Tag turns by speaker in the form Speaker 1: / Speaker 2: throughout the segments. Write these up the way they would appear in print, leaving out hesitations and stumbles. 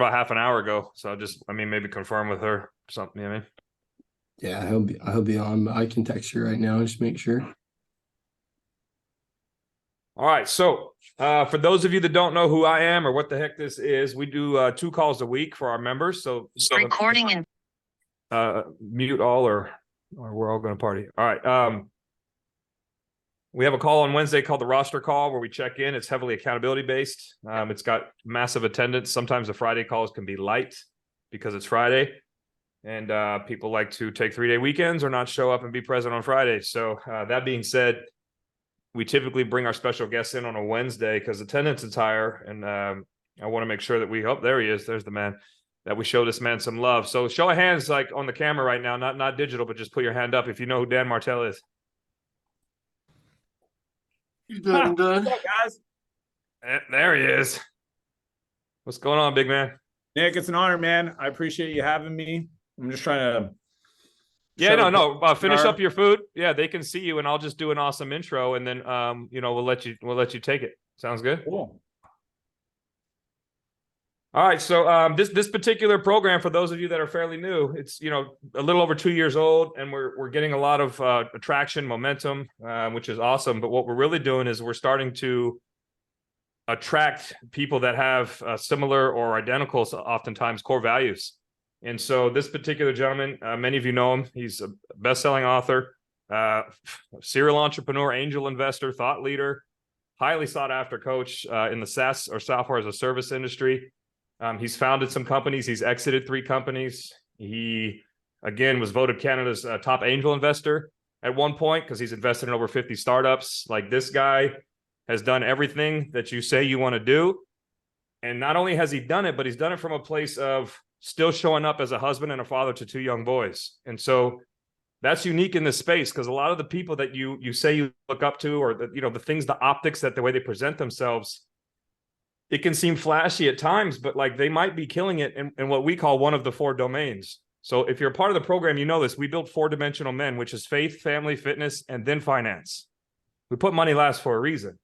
Speaker 1: about half an hour ago. So maybe confirm with her or something. You know what I mean?
Speaker 2: Yeah, he'll be on. But I can text you right now and just make sure.
Speaker 1: All right. So for those of you that don't know who I am or what the heck this is, we do 2 calls a week for our members. So recording and mute all or we're all going to party. All right. We have a call on Wednesday called the roster call where we check in. It's heavily accountability based. It's got massive attendance. Sometimes the Friday calls can be light because it's Friday. And people like to take 3-day weekends or not show up and be present on Friday. So that being said, we typically bring our special guests in on a Wednesday because attendance is higher. And I want to make sure that there he is. There's the man, that we show this man some love. So show of hands, like on the camera right now, not digital, but just put your hand up if you know who Dan Martell is.
Speaker 2: You done, done.
Speaker 1: What's up, guys? There he is. What's going on, big man?
Speaker 3: Nick, it's an honor, man. I appreciate you having me. I'm just trying to.
Speaker 1: Yeah, no. Finish up your food. Yeah, they can see you, and I'll just do an awesome intro, and then we'll let you take it. Sounds good.
Speaker 3: Cool.
Speaker 1: All right, so this particular program, for those of you that are fairly new, it's a little over 2 years old, and we're getting a lot of attraction, momentum, which is awesome. But what we're really doing is we're starting to attract people that have similar or identical, oftentimes, core values. And so this particular gentleman, many of you know him. He's a best-selling author, serial entrepreneur, angel investor, thought leader, highly sought-after coach in the SaaS or software as a service industry. He's founded some companies. He's exited 3 companies. He, again, was voted Canada's top angel investor at one point because he's invested in over 50 startups. Like, this guy has done everything that you say you want to do. And not only has he done it, but he's done it from a place of still showing up as a husband and a father to 2 young boys. And so that's unique in this space because a lot of the people that you say you look up to, or the things, the optics, that the way they present themselves, it can seem flashy at times, but like they might be killing it in what we call one of the 4 domains. So if you're a part of the program, you know this. We build 4-dimensional men, which is faith, family, fitness, and then finance. We put money last for a reason,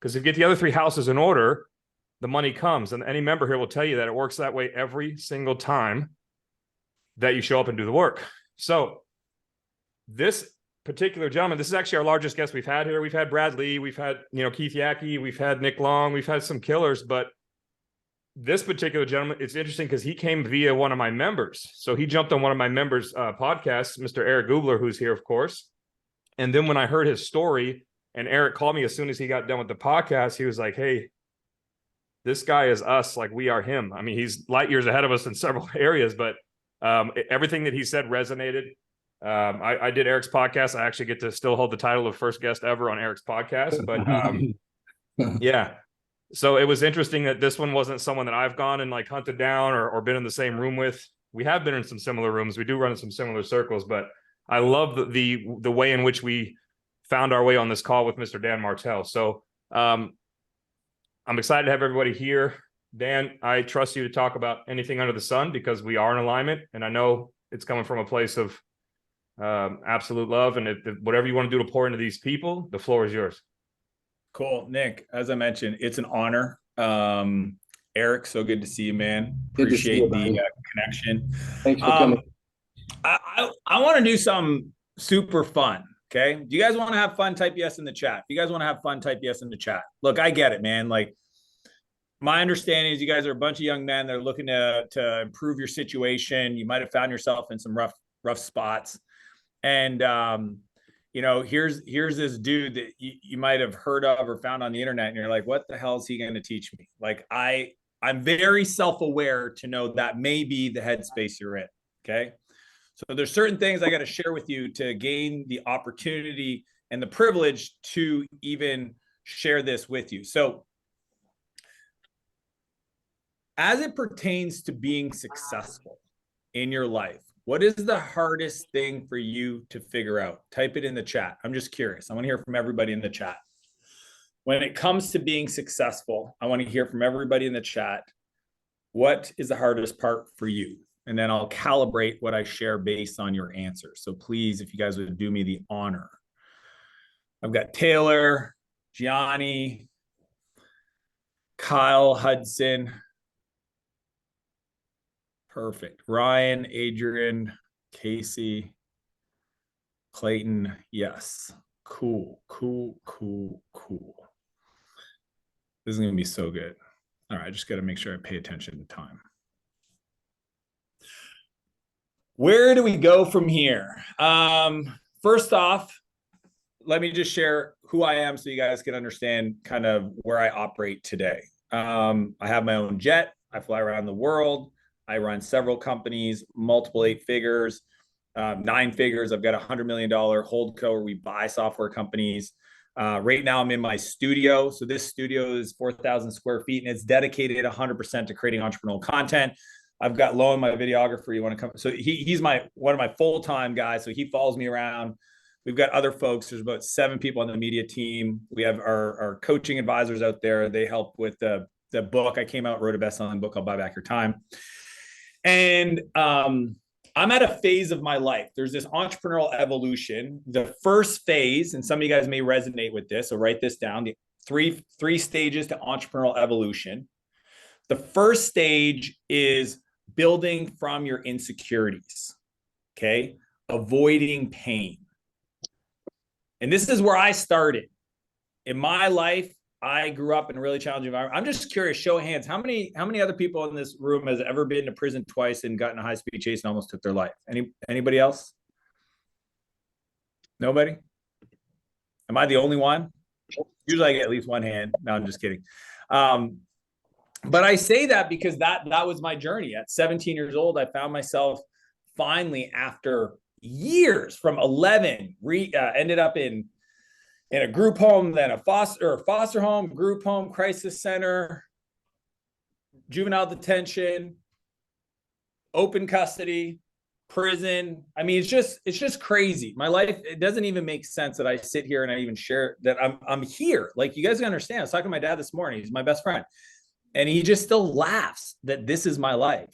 Speaker 1: because if you get the other 3 houses in order, the money comes. And any member here will tell you that it works that way every single time that you show up and do the work. So this particular gentleman, this is actually our largest guest we've had here. We've had Brad Lee, we've had Keith Yackey, we've had Nick Long, we've had some killers, but this particular gentleman, it's interesting because he came via one of my members. So he jumped on one of my members' podcasts, Mr. Eric Gubler, who's here, of course. And then when I heard his story, and Eric called me as soon as he got done with the podcast, he was like, "Hey, this guy is us, like we are him." I mean, he's light years ahead of us in several areas, but everything that he said resonated. I did Eric's podcast. I actually get to still hold the title of first guest ever on Eric's podcast. But yeah, so it was interesting that this one wasn't someone that I've gone and like hunted down or been in the same room with. We have been in some similar rooms. We do run in some similar circles, but I love the way in which we found our way on this call with Mr. Dan Martell. So I'm excited to have everybody here. Dan, I trust you to talk about anything under the sun because we are in alignment, and I know it's coming from a place of absolute love, and if whatever you want to do to pour into these people, the floor is yours.
Speaker 3: Cool. Nick, as I mentioned, it's an honor. Eric, so good to see you, man. Appreciate the connection.
Speaker 2: Thanks for coming.
Speaker 3: I want to do something super fun. Okay. Do you guys want to have fun? Type yes in the chat. If you guys want to have fun, type yes in the chat. Look, I get it, man. Like, my understanding is you guys are a bunch of young men that are looking to improve your situation. You might have found yourself in some rough spots. And, here's this dude that you might have heard of or found on the internet, and you're like, what the hell is he going to teach me? Like, I'm very self-aware to know that may be the headspace you're in. Okay. So there's certain things I got to share with you to gain the opportunity and the privilege to even share this with you. So as it pertains to being successful in your life, what is the hardest thing for you to figure out? Type it in the chat. I'm just curious. I want to hear from everybody in the chat. When it comes to being successful, I want to hear from everybody in the chat. What is the hardest part for you? And then I'll calibrate what I share based on your answers. So please, if you guys would do me the honor. I've got Taylor, Gianni, Kyle Hudson, Perfect. Ryan, Adrian, Casey, Clayton. Yes. Cool. This is going to be so good. All right. I just got to make sure I pay attention to time. Where do we go from here? First off, let me just share who I am so you guys can understand kind of where I operate today. I have my own jet. I fly around the world. I run several companies, multiple 8 figures, 9 figures. I've got $100 million holdco where we buy software companies. Right now I'm in my studio. So this studio is 4,000 square feet and it's dedicated 100% to creating entrepreneurial content. I've got Loan, my videographer. You want to come? So he's one of my full-time guys. So he follows me around. We've got other folks. There's about 7 people on the media team. We have our coaching advisors out there. They help with the book. I came out, wrote a best-selling book called Buy Back Your Time. And I'm at a phase of my life. There's this entrepreneurial evolution. The first phase, and some of you guys may resonate with this, so write this down. The three stages to entrepreneurial evolution. The first stage is building from your insecurities, okay? Avoiding pain. And this is where I started. In my life, I grew up in a really challenging environment. I'm just curious, show of hands, how many other people in this room has ever been to prison twice and gotten a high-speed chase and almost took their life? Anybody else? Nobody? Am I the only one? Usually I get at least one hand. No, I'm just kidding. But I say that because that was my journey. At 17 years old, I found myself finally, after years, from 11, ended up in a group home, then a foster home, group home, crisis center, juvenile detention, open custody, prison. I mean, it's just crazy. My life, it doesn't even make sense that I sit here and I even share that I'm here. Like, you guys can understand. I was talking to my dad this morning. He's my best friend. And he just still laughs that this is my life.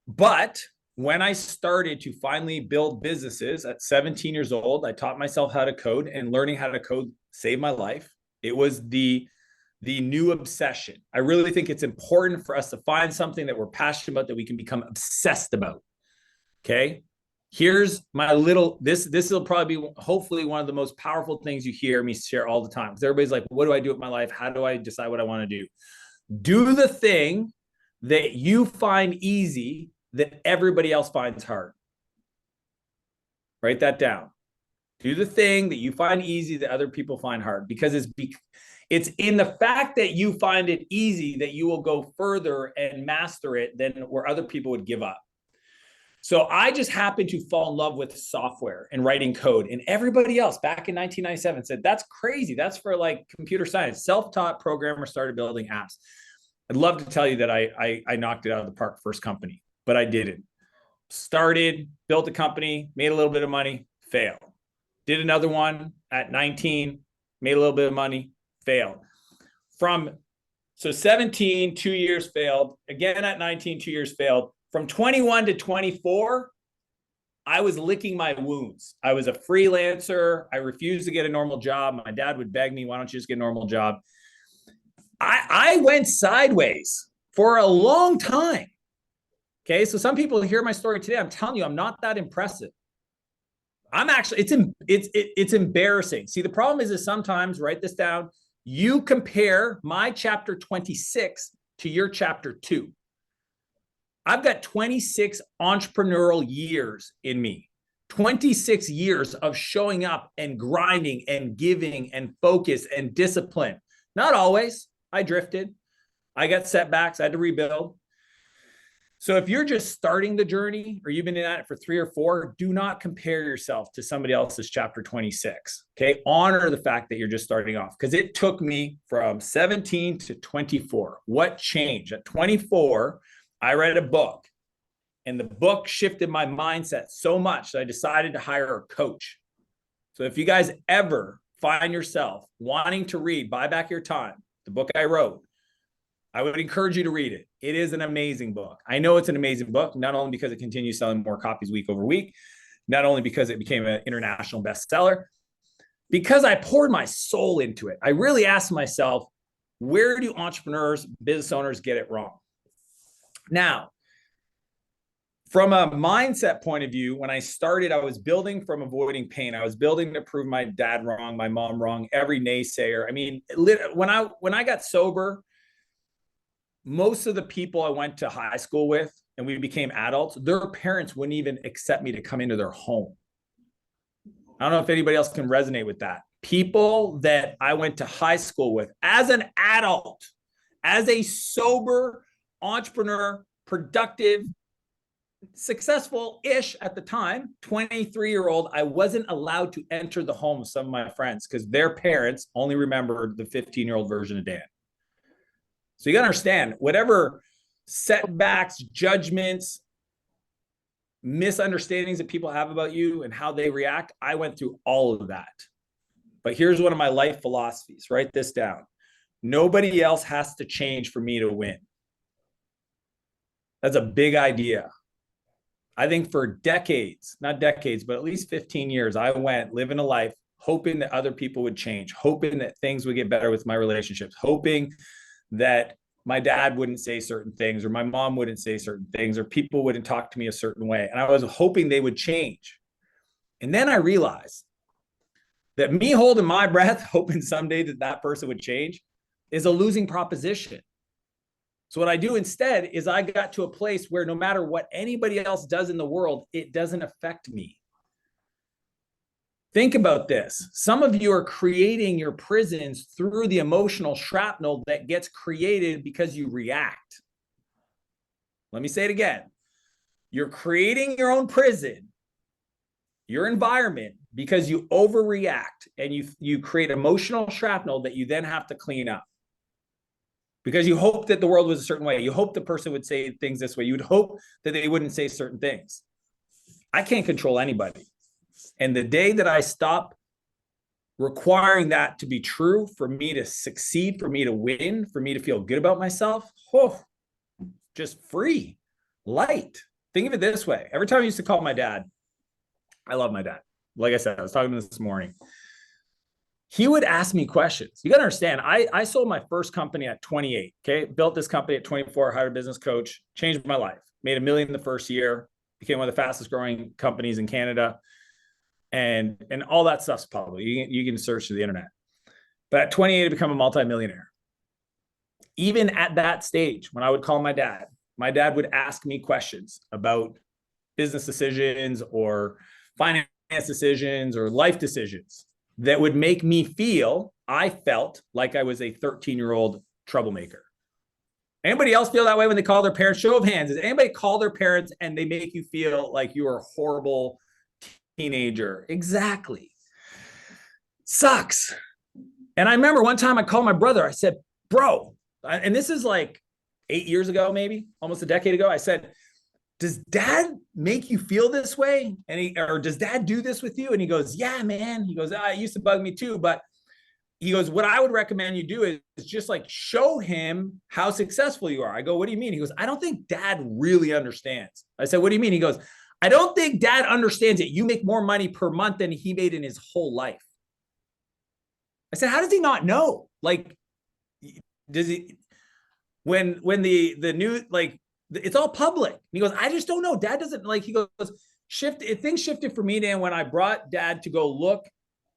Speaker 3: But when I started to finally build businesses at 17 years old, I taught myself how to code, and learning how to code saved my life. It was the new obsession. I really think it's important for us to find something that we're passionate about, that we can become obsessed about. Okay. Here's my little, this will probably be hopefully one of the most powerful things you hear me share all the time. Because everybody's like, what do I do with my life? How do I decide what I want to do? Do the thing that you find easy that everybody else finds hard. Write that down. Do the thing that you find easy that other people find hard, because it's in the fact that you find it easy that you will go further and master it than where other people would give up. So I just happened to fall in love with software and writing code, and everybody else back in 1997 said, that's crazy. That's for like computer science. Self-taught programmer started building apps. I'd love to tell you that I knocked it out of the park first company, but I didn't. Started, built a company, made a little bit of money, failed. Did another one at 19, made a little bit of money, failed. So 17, 2 years failed. Again at 19, 2 years failed. From 21 to 24, I was licking my wounds. I was a freelancer. I refused to get a normal job. My dad would beg me, why don't you just get a normal job? I went sideways for a long time. Okay, so some people hear my story today. I'm telling you, I'm not that impressive. I'm actually, it's embarrassing. See, the problem is sometimes, write this down, you compare my chapter 26 to your chapter 2. I've got 26 entrepreneurial years in me, 26 years of showing up and grinding and giving and focus and discipline. Not always. I drifted. I got setbacks. I had to rebuild. So if you're just starting the journey, or you've been at it for 3 or 4, do not compare yourself to somebody else's chapter 26. Okay. Honor the fact that you're just starting off, because it took me from 17 to 24. What changed? At 24, I read a book, and the book shifted my mindset so much that I decided to hire a coach. So if you guys ever find yourself wanting to read Buy Back Your Time, the book I wrote, I would encourage you to read it. It is an amazing book. I know it's an amazing book, not only because it continues selling more copies week over week, not only because it became an international bestseller, because I poured my soul into it. I really asked myself, where do entrepreneurs, business owners get it wrong? Now, from a mindset point of view, when I started, I was building from avoiding pain. I was building to prove my dad wrong, my mom wrong, every naysayer. I mean, when I got sober, most of the people I went to high school with and we became adults, their parents wouldn't even accept me to come into their home. I don't know if anybody else can resonate with that. People that I went to high school with as an adult, as a sober entrepreneur, productive, successful-ish at the time, 23-year-old, I wasn't allowed to enter the home of some of my friends because their parents only remembered the 15-year-old version of Dan. So you got to understand, whatever setbacks, judgments, misunderstandings that people have about you and how they react, I went through all of that. But here's one of my life philosophies. Write this down. Nobody else has to change for me to win. That's a big idea. I think for decades, not decades, but at least 15 years, I went living a life hoping that other people would change, hoping that things would get better with my relationships, hoping that my dad wouldn't say certain things or my mom wouldn't say certain things or people wouldn't talk to me a certain way. And I was hoping they would change. And then I realized that me holding my breath, hoping someday that that person would change, is a losing proposition. So what I do instead is I got to a place where no matter what anybody else does in the world, it doesn't affect me. Think about this. Some of you are creating your prisons through the emotional shrapnel that gets created because you react. Let me say it again. You're creating your own prison, your environment, because you overreact and you create emotional shrapnel that you then have to clean up. Because you hope that the world was a certain way. You hope the person would say things this way. You would hope that they wouldn't say certain things. I can't control anybody. And the day that I stop requiring that to be true, for me to succeed, for me to win, for me to feel good about myself, just free, light. Think of it this way. Every time I used to call my dad, I love my dad. Like I said, I was talking to him this morning. He would ask me questions. You got to understand, I sold my first company at 28, okay? Built this company at 24, hired a business coach, changed my life, made $1 million the first year, became one of the fastest growing companies in Canada. And all that stuff's public. You can search through the internet. But at 28, I become a multimillionaire. Even at that stage, when I would call my dad would ask me questions about business decisions or finance decisions or life decisions that would make me feel, I felt like I was a 13-year-old troublemaker. Anybody else feel that way when they call their parents? Show of hands. Does anybody call their parents and they make you feel like you are a horrible teenager? Exactly. Sucks. And I remember one time I called my brother. I said, bro, and this is like 8 years ago, maybe almost a decade ago. I said, does dad make you feel this way? Or does dad do this with you? And he goes, yeah, man. He goes, it used to bug me too. But he goes, what I would recommend you do is just like show him how successful you are. I go, what do you mean? He goes, I don't think dad really understands. I said, what do you mean? He goes, I don't think dad understands it. You make more money per month than he made in his whole life. I said, how does he not know? Like, does he, when the new, like, it's all public. And he goes, I just don't know. Dad doesn't, like, he goes, things shifted for me, Dan, when I brought dad to go look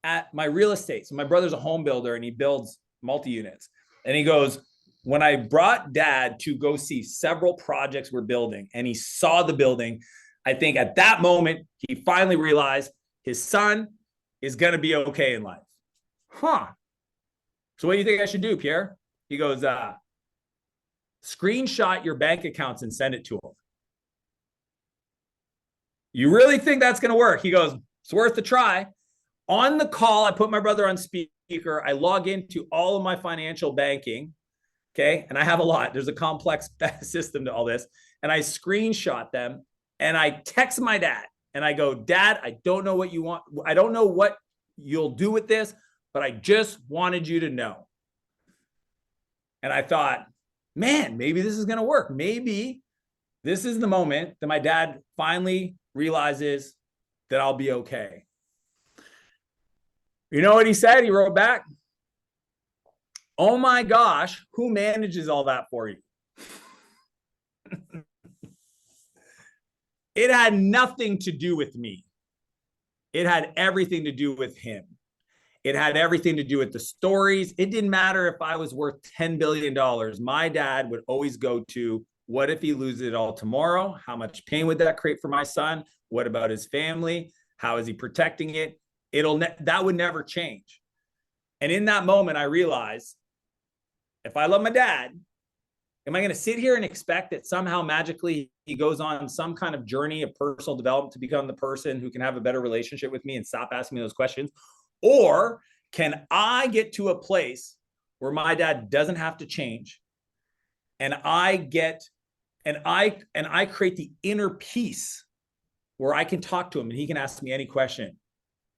Speaker 3: at my real estate. So my brother's a home builder and he builds multi-units. And he goes, when I brought dad to go see several projects we're building and he saw the building, I think at that moment, he finally realized his son is going to be okay in life. So what do you think I should do, Pierre? He goes, screenshot your bank accounts and send it to him. You really think that's going to work? He goes, it's worth a try. On the call, I put my brother on speaker. I log into all of my financial banking. Okay. And I have a lot. There's a complex system to all this. And I screenshot them and I text my dad and I go, Dad, I don't know what you want. I don't know what you'll do with this, but I just wanted you to know. And I thought, man, maybe this is going to work. Maybe this is the moment that my dad finally realizes that I'll be okay. You know what he said? He wrote back, oh my gosh, who manages all that for you? It had nothing to do with me. It had everything to do with him. It had everything to do with the stories. It didn't matter if I was worth $10 billion. My dad would always go to, what if he loses it all tomorrow? How much pain would that create for my son? What about his family? How is he protecting it? That would never change. And in that moment, I realized, if I love my dad, am I going to sit here and expect that somehow magically he goes on some kind of journey of personal development to become the person who can have a better relationship with me and stop asking me those questions? Or can I get to a place where my dad doesn't have to change, and I create the inner peace where I can talk to him and he can ask me any question,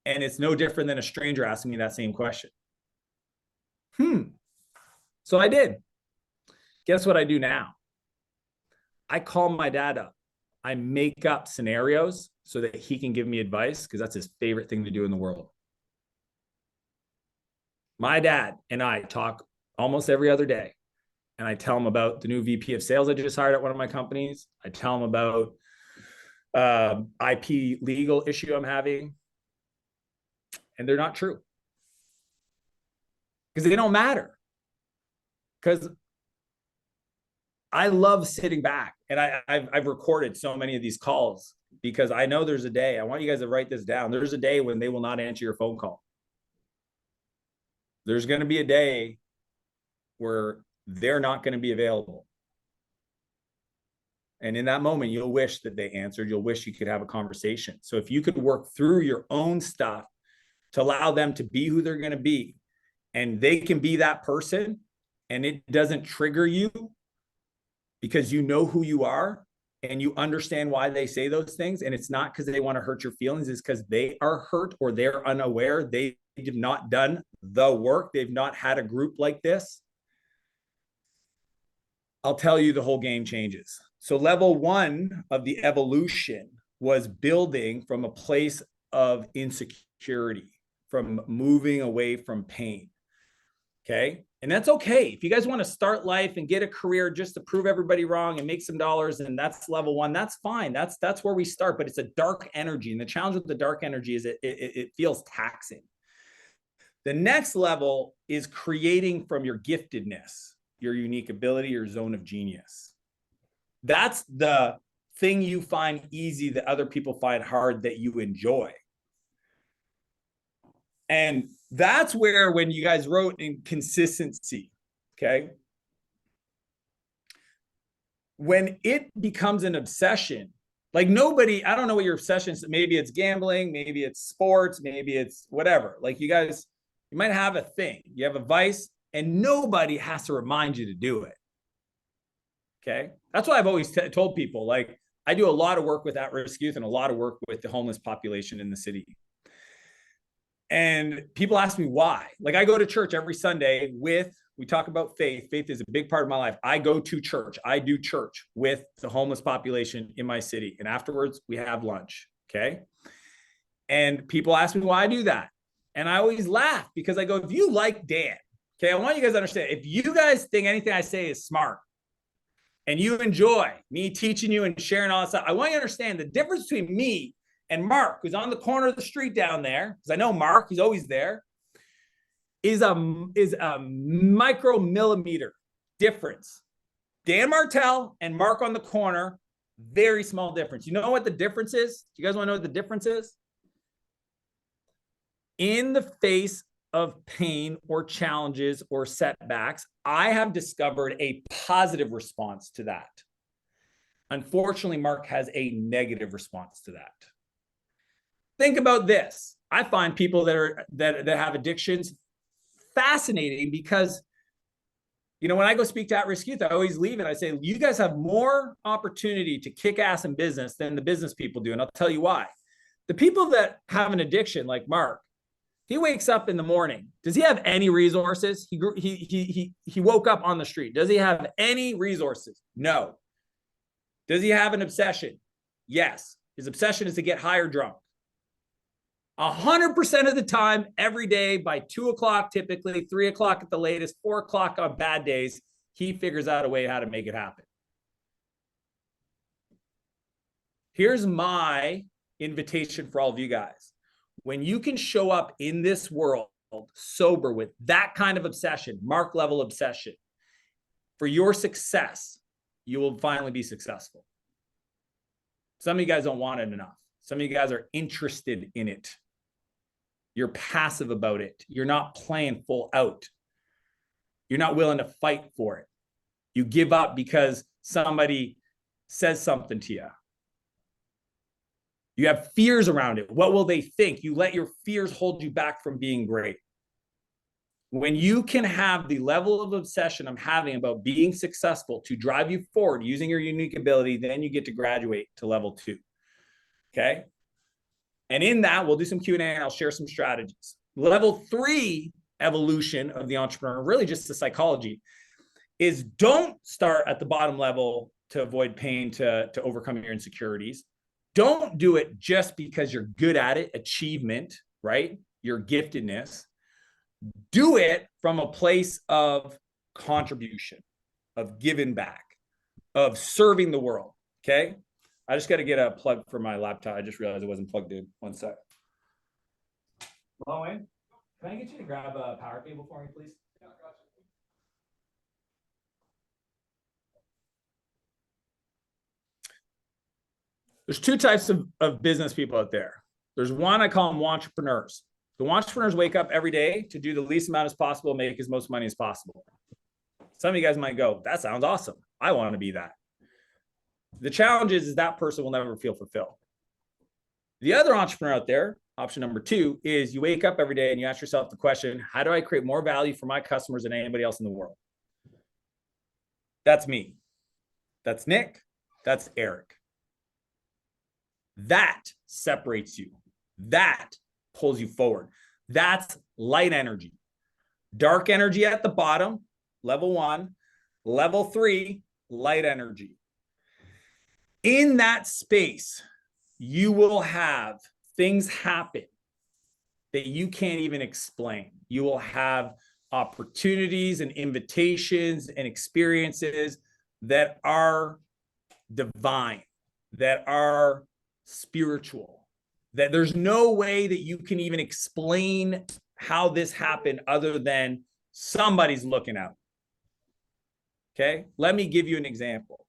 Speaker 3: and it's no different than a stranger asking me that same question. So I did. Guess what I do now? I call my dad up. I make up scenarios so that he can give me advice, because that's his favorite thing to do in the world. My dad and I talk almost every other day, and I tell him about the new VP of sales I just hired at one of my companies. I tell him about IP legal issue I'm having, and they're not true because they don't matter. Because I love sitting back, and I've recorded so many of these calls because I know there's a day. I want you guys to write this down. There's a day when they will not answer your phone call. There's going to be a day where they're not going to be available. And in that moment, you'll wish that they answered. You'll wish you could have a conversation. So if you could work through your own stuff to allow them to be who they're going to be, and they can be that person, and it doesn't trigger you because you know who you are and you understand why they say those things. And it's not because they want to hurt your feelings. It's because they are hurt or they're unaware. They have not done the work. They've not had a group like this. I'll tell you, the whole game changes. So level one of the evolution was building from a place of insecurity, from moving away from pain. Okay. And that's okay. If you guys want to start life and get a career just to prove everybody wrong and make some dollars, and that's level one, that's fine. That's where we start, but it's a dark energy. And the challenge with the dark energy is it feels taxing. The next level is creating from your giftedness, your unique ability, your zone of genius. That's the thing you find easy that other people find hard, that you enjoy. And that's where, when you guys wrote in consistency, okay, when it becomes an obsession, like nobody, I don't know what your obsession is. Maybe it's gambling, maybe it's sports, maybe it's whatever. Like you guys, you might have a thing, you have a vice, and nobody has to remind you to do it. Okay. That's why I've always told people, like, I do a lot of work with at-risk youth and a lot of work with the homeless population in the city. And people ask me why. Like, I go to church every Sunday we talk about faith. Faith is a big part of my life. I go to church. I do church with the homeless population in my city. And afterwards, we have lunch. Okay. And people ask me why I do that. And I always laugh because I go, if you like Dan, okay, I want you guys to understand, if you guys think anything I say is smart and you enjoy me teaching you and sharing all that stuff, I want you to understand the difference between me and Mark, who's on the corner of the street down there, because I know Mark, he's always there, is a micromillimeter difference. Dan Martell and Mark on the corner, very small difference. You know what the difference is? Do you guys want to know what the difference is? In the face of pain or challenges or setbacks, I have discovered a positive response to that. Unfortunately, Mark has a negative response to that. Think about this. I find people that have addictions fascinating because, you know, when I go speak to at-risk youth, I always leave and I say, you guys have more opportunity to kick ass in business than the business people do. And I'll tell you why. The people that have an addiction, like Mark, he wakes up in the morning. Does he have any resources? He woke up on the street. Does he have any resources? No. Does he have an obsession? Yes. His obsession is to get high or drunk. 100% of the time, every day, by 2 o'clock, typically 3 o'clock at the latest, 4 o'clock on bad days, he figures out a way how to make it happen. Here's my invitation for all of you guys. When you can show up in this world sober with that kind of obsession, mark level obsession, for your success, you will finally be successful. Some of you guys don't want it enough. Some of you guys are interested in it. You're passive about it. You're not playing full out. You're not willing to fight for it. You give up because somebody says something to you. You have fears around it. What will they think? You let your fears hold you back from being great. When you can have the level of obsession I'm having about being successful to drive you forward using your unique ability, then you get to graduate to level 2. Okay. And in that, we'll do some Q&A and I'll share some strategies. Level 3 evolution of the entrepreneur, really just the psychology, is don't start at the bottom level to avoid pain, to overcome your insecurities. Don't do it just because you're good at it, achievement, right? Your giftedness. Do it from a place of contribution, of giving back, of serving the world. Okay. I just got to get a plug for my laptop. I just realized it wasn't plugged in. One sec. Long way. Can I get you to grab a power cable for me, please? Yeah, gotcha. There's 2 types of business people out there. There's one, I call them entrepreneurs. The entrepreneurs wake up every day to do the least amount as possible, make as most money as possible. Some of you guys might go, that sounds awesome. I want to be that. The challenge is that person will never feel fulfilled. The other entrepreneur out there, option number 2, is you wake up every day and you ask yourself the question, how do I create more value for my customers than anybody else in the world? That's me. That's Nick. That's Eric. That separates you. That pulls you forward. That's light energy. Dark energy at the bottom, level 1. Level 3, light energy. In that space, you will have things happen that you can't even explain. You will have opportunities and invitations and experiences that are divine, that are spiritual, that there's no way that you can even explain how this happened other than somebody's looking out. Okay, let me give you an example.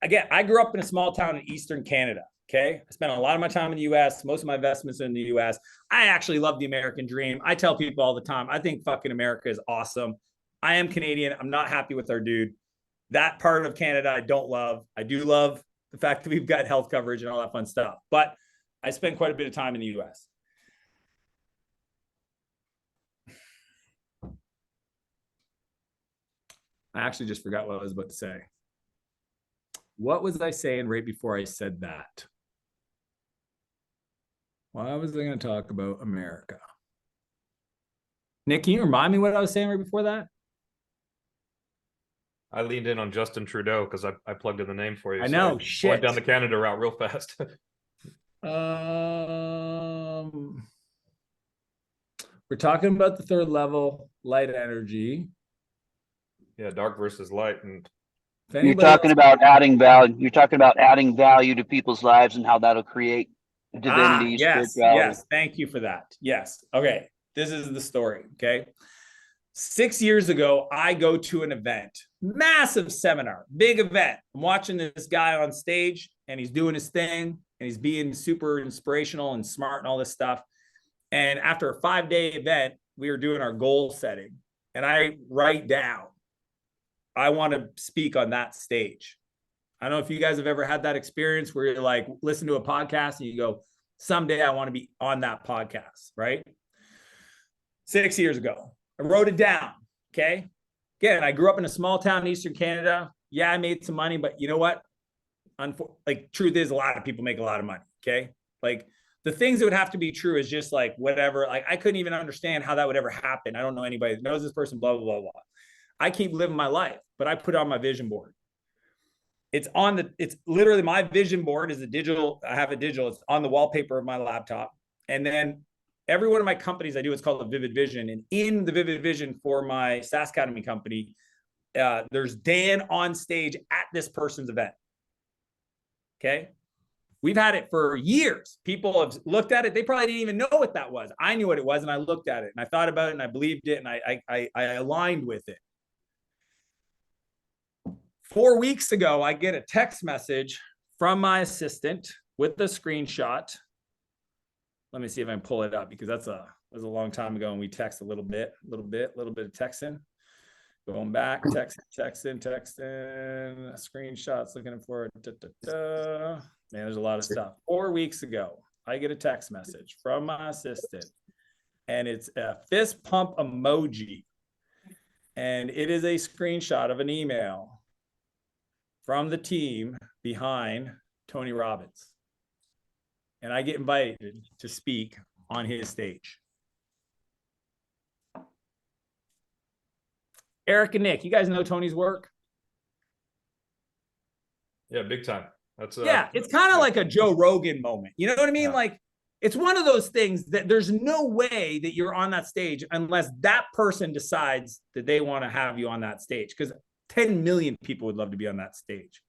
Speaker 3: Again, I grew up in a small town in Eastern Canada. Okay, I spent a lot of my time in the US, most of my investments in the US. I actually love the American dream. I tell people all the time, I think fucking America is awesome. I am Canadian. I'm not happy with our dude. That part of Canada, I don't love. I do love the fact that we've got health coverage and all that fun stuff. But I spent quite a bit of time in the US. I actually just forgot what I was about to say. What was I saying right before I said that? Why was I going to talk about America? Nick, can you remind me what I was saying right before that?
Speaker 1: I leaned in on Justin Trudeau because I plugged in the name for you.
Speaker 3: I know,
Speaker 1: so
Speaker 3: shit.
Speaker 1: Went down the Canada route real fast.
Speaker 3: We're talking about the 3rd level, light energy.
Speaker 1: Yeah, dark versus light. And
Speaker 4: you're talking about adding value. You're talking about adding value to people's lives and how that'll create divinity, spirituality.
Speaker 3: Yes. Thank you for that. Yes. Okay. This is the story. Okay. 6 years ago, I go to an event, massive seminar, big event. I'm watching this guy on stage and he's doing his thing and he's being super inspirational and smart and all this stuff. And after a 5-day event, we were doing our goal setting and I write down, I want to speak on that stage. I don't know if you guys have ever had that experience where you're like, listen to a podcast and you go, someday I want to be on that podcast, right? 6 years ago, I wrote it down. Okay. Again, I grew up in a small town in Eastern Canada. Yeah, I made some money, but you know what? Like, truth is, a lot of people make a lot of money. Okay. Like, the things that would have to be true is just like whatever. Like, I couldn't even understand how that would ever happen. I don't know anybody that knows this person, blah, blah, blah, blah. I keep living my life, but I put it on my vision board. It's literally my vision board is a digital. I have a digital. It's on the wallpaper of my laptop. And then every one of my companies I do, it's called a Vivid Vision. And in the Vivid Vision for my SaaS Academy company, there's Dan on stage at this person's event. Okay. We've had it for years. People have looked at it. They probably didn't even know what that was. I knew what it was, and I looked at it, and I thought about it, and I believed it, and I aligned with it. 4 weeks ago, I get a text message from my assistant with the screenshot. Let me see if I can pull it up, because that was a long time ago, and we text a little bit of texting. Going back, texting, screenshots, looking for Man, there's a lot of stuff. 4 weeks ago, I get a text message from my assistant, and it's a fist pump emoji. And it is a screenshot of an email from the team behind Tony Robbins. And I get invited to speak on his stage. Eric and Nick, you guys know Tony's work?
Speaker 1: Yeah, big time. That's
Speaker 3: yeah, it's kind of like a Joe Rogan moment. You know what I mean? Yeah. Like, it's one of those things that there's no way that you're on that stage unless that person decides that they want to have you on that stage, because 10 million people would love to be on that stage.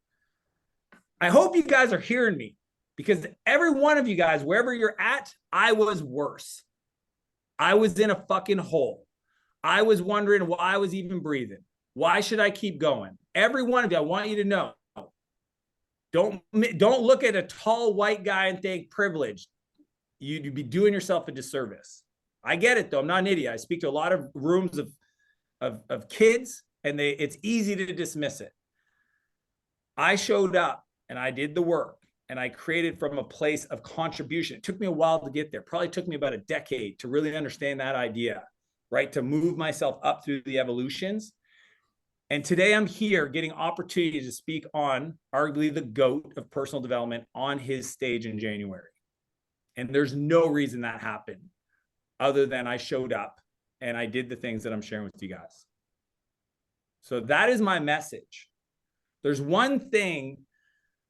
Speaker 3: I hope you guys are hearing me, because every one of you guys, wherever you're at, I was worse. I was in a fucking hole. I was wondering why I was even breathing. Why should I keep going? Every one of you, I want you to know, don't look at a tall white guy and think privileged. You'd be doing yourself a disservice. I get it though. I'm not an idiot. I speak to a lot of rooms of kids, and it's easy to dismiss it. I showed up and I did the work, and I created from a place of contribution. It took me a while to get there. Probably took me about a decade to really understand that idea, right? To move myself up through the evolutions. And today I'm here getting opportunity to speak on arguably the GOAT of personal development on his stage in January. And there's no reason that happened other than I showed up and I did the things that I'm sharing with you guys. So that is my message. There's one thing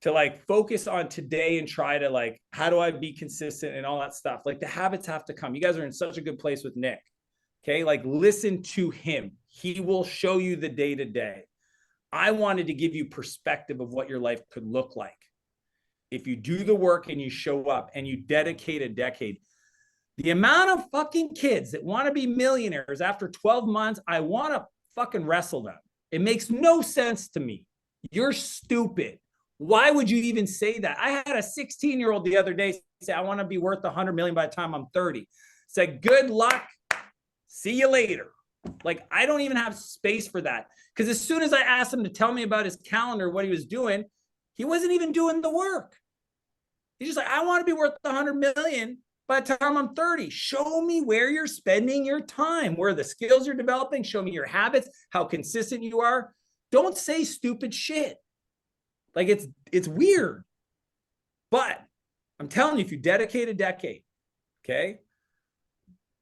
Speaker 3: to like focus on today and try to like, how do I be consistent and all that stuff? Like the habits have to come. You guys are in such a good place with Nick. Okay. Like listen to him. He will show you the day to day. I wanted to give you perspective of what your life could look like if you do the work and you show up and you dedicate a decade. The amount of fucking kids that want to be millionaires after 12 months, I want to fucking wrestle them. It makes no sense to me. You're stupid. Why would you even say that? I had a 16-year-old the other day say, I want to be worth 100 million by the time I'm 30. Said, good luck. See you later. Like, I don't even have space for that. Because as soon as I asked him to tell me about his calendar, what he was doing, he wasn't even doing the work. He's just like, I want to be worth 100 million by the time I'm 30. Show me where you're spending your time, where the skills you're developing. Show me your habits, how consistent you are. Don't say stupid shit. Like it's weird. But I'm telling you, if you dedicate a decade, okay?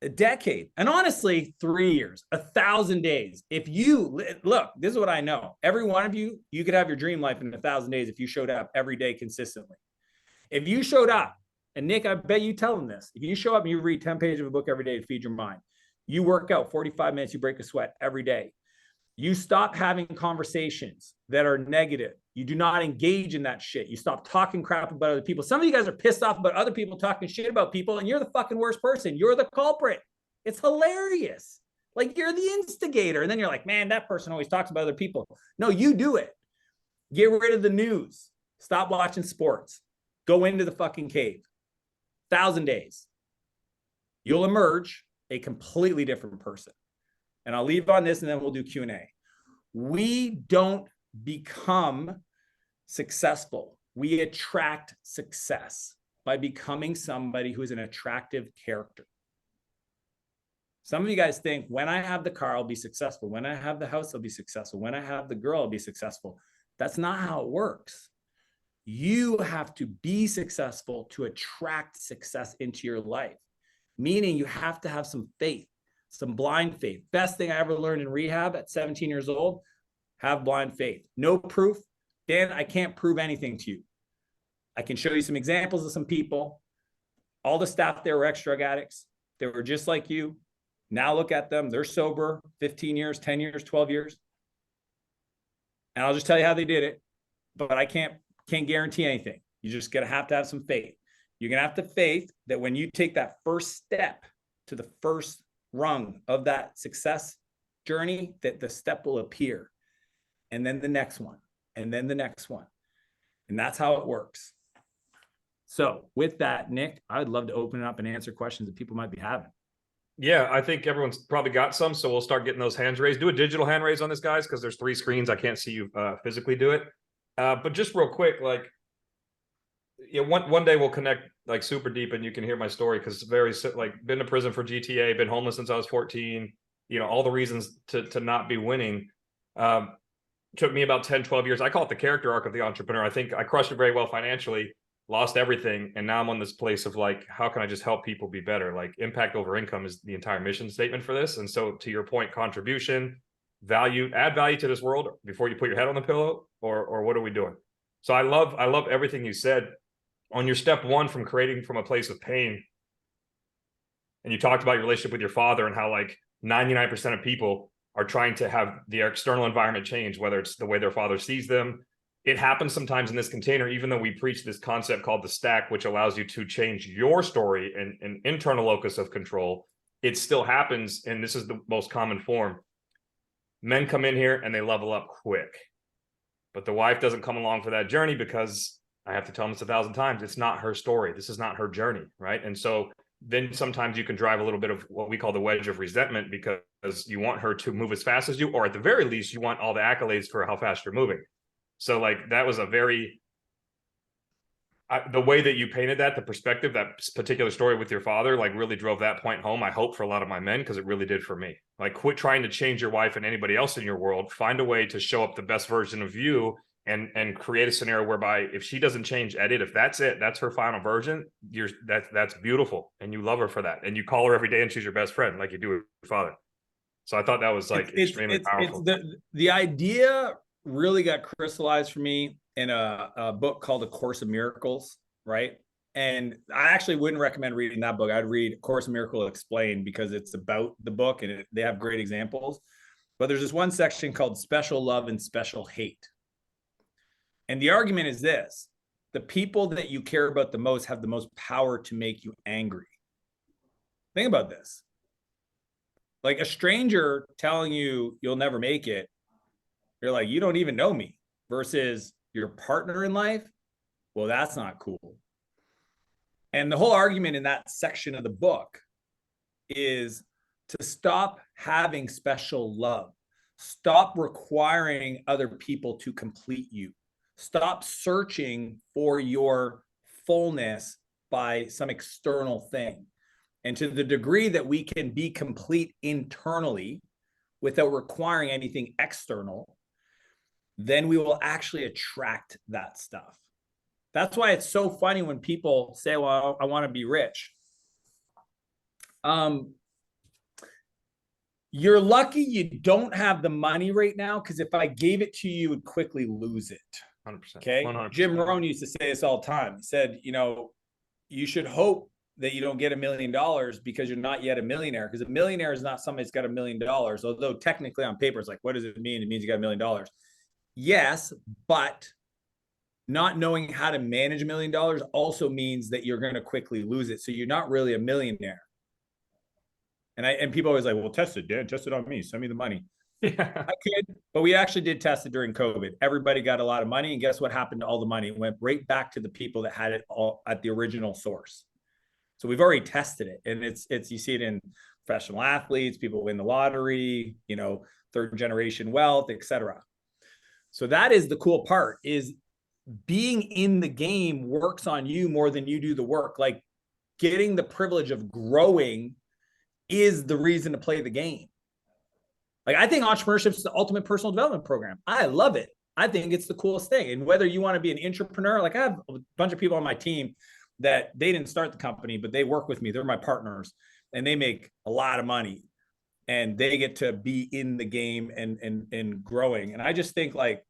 Speaker 3: A decade, and honestly, 3 years, 1,000 days. If you look, this is what I know. Every one of you, you could have your dream life in 1,000 days if you showed up every day consistently. If you showed up, and Nick, I bet you tell them this. If you show up and you read 10 pages of a book every day to feed your mind, you work out 45 minutes, you break a sweat every day. You stop having conversations that are negative. You do not engage in that shit. You stop talking crap about other people. Some of you guys are pissed off about other people talking shit about people, and you're the fucking worst person. You're the culprit. It's hilarious. Like you're the instigator. And then you're like, man, that person always talks about other people. No, you do it. Get rid of the news. Stop watching sports. Go into the fucking cave. 1,000 days. You'll emerge a completely different person. And I'll leave on this and then we'll do Q&A. We don't become successful. We attract success by becoming somebody who is an attractive character. Some of you guys think when I have the car, I'll be successful. When I have the house, I'll be successful. When I have the girl, I'll be successful. That's not how it works. You have to be successful to attract success into your life, meaning you have to have some faith. Some blind faith. Best thing I ever learned in rehab at 17 years old, have blind faith. No proof. Dan, I can't prove anything to you. I can show you some examples of some people. All the staff there were ex-drug addicts. They were just like you. Now look at them. They're sober 15 years, 10 years, 12 years. And I'll just tell you how they did it. But I can't guarantee anything. You just gonna have to have some faith. You're gonna have to faith that when you take that first step to the first rung of that success journey, that the step will appear, and then the next one, and then the next one. And that's how it works. So with that, Nick, I would love to open it up and answer questions that people might be having.
Speaker 1: Yeah, I think everyone's probably got some, so we'll start getting those hands raised. Do a digital hand raise on this, guys, because there's 3 screens. I can't see you physically do it. But just real quick, like, yeah, one day we'll connect like super deep, and you can hear my story, because very like, been to prison for GTA, been homeless since I was 14. You know, all the reasons to not be winning. Took me about 10, 12 years. I call it the character arc of the entrepreneur. I think I crushed it very well financially, lost everything, and now I'm on this place of like, how can I just help people be better? Like, impact over income is the entire mission statement for this. And so, to your point, contribution, value, add value to this world before you put your head on the pillow, or what are we doing? So I love everything you said on your step 1 from creating from a place of pain. And you talked about your relationship with your father and how like 99% of people are trying to have the external environment change, whether it's the way their father sees them. It happens sometimes in this container, even though we preach this concept called the stack, which allows you to change your story and an internal locus of control. It still happens, and this is the most common form. Men come in here and they level up quick, but the wife doesn't come along for that journey, because I have to tell them this 1,000 times. It's not her story. This is not her journey, right? And so then sometimes you can drive a little bit of what we call the wedge of resentment, because you want her to move as fast as you, or at the very least, you want all the accolades for how fast you're moving. So like, that was a very, the way that you painted that, the perspective, that particular story with your father, like really drove that point home, I hope, for a lot of my men, because it really did for me. Like, quit trying to change your wife and anybody else in your world. Find a way to show up the best version of you, and create a scenario whereby if she doesn't change, edit, if that's it, that's her final version, that's beautiful, and you love her for that, and you call her every day and she's your best friend like you do with your father. So I thought that was like extremely powerful.
Speaker 3: The idea really got crystallized for me in a book called A Course of Miracles, right? And I actually wouldn't recommend reading that book. I'd read Course of Miracles Explained, because it's about the book and they have great examples. But there's this one section called Special Love and Special Hate. And the argument is this: the people that you care about the most have the most power to make you angry. Think about this. Like, a stranger telling you you'll never make it, you're like, you don't even know me, versus your partner in life. Well, that's not cool. And the whole argument in that section of the book is to stop having special love. Stop requiring other people to complete you. Stop searching for your fullness by some external thing. And to the degree that we can be complete internally without requiring anything external, then we will actually attract that stuff. That's why it's so funny when people say, well, I want to be rich. You're lucky you don't have the money right now, because if I gave it to you, you would quickly lose it.
Speaker 1: 100%.
Speaker 3: Okay.
Speaker 1: 100%.
Speaker 3: Jim Rohn used to say this all the time. He said, you should hope that you don't get $1 million because you're not yet a millionaire. Because a millionaire is not somebody that's got $1 million. Although technically on paper, it's like, what does it mean? It means you got $1 million. Yes, but not knowing how to manage $1 million also means that you're going to quickly lose it. So you're not really a millionaire. And people always like, well, test it, Dan. Test it on me. Send me the money. Yeah. I could, but we actually did test it during COVID. Everybody got a lot of money, and guess what happened to all the money? It went right back to the people that had it all at the original source. So we've already tested it, and it's you see it in professional athletes, people win the lottery, third generation wealth, etc. So that is the cool part, is being in the game works on you more than you do the work. Like, getting the privilege of growing is the reason to play the game. Like, I think entrepreneurship is the ultimate personal development program. I love it. I think it's the coolest thing. And whether you want to be an entrepreneur, like, I have a bunch of people on my team that they didn't start the company, but they work with me. They're my partners, and they make a lot of money, and they get to be in the game and growing. And I just think, like,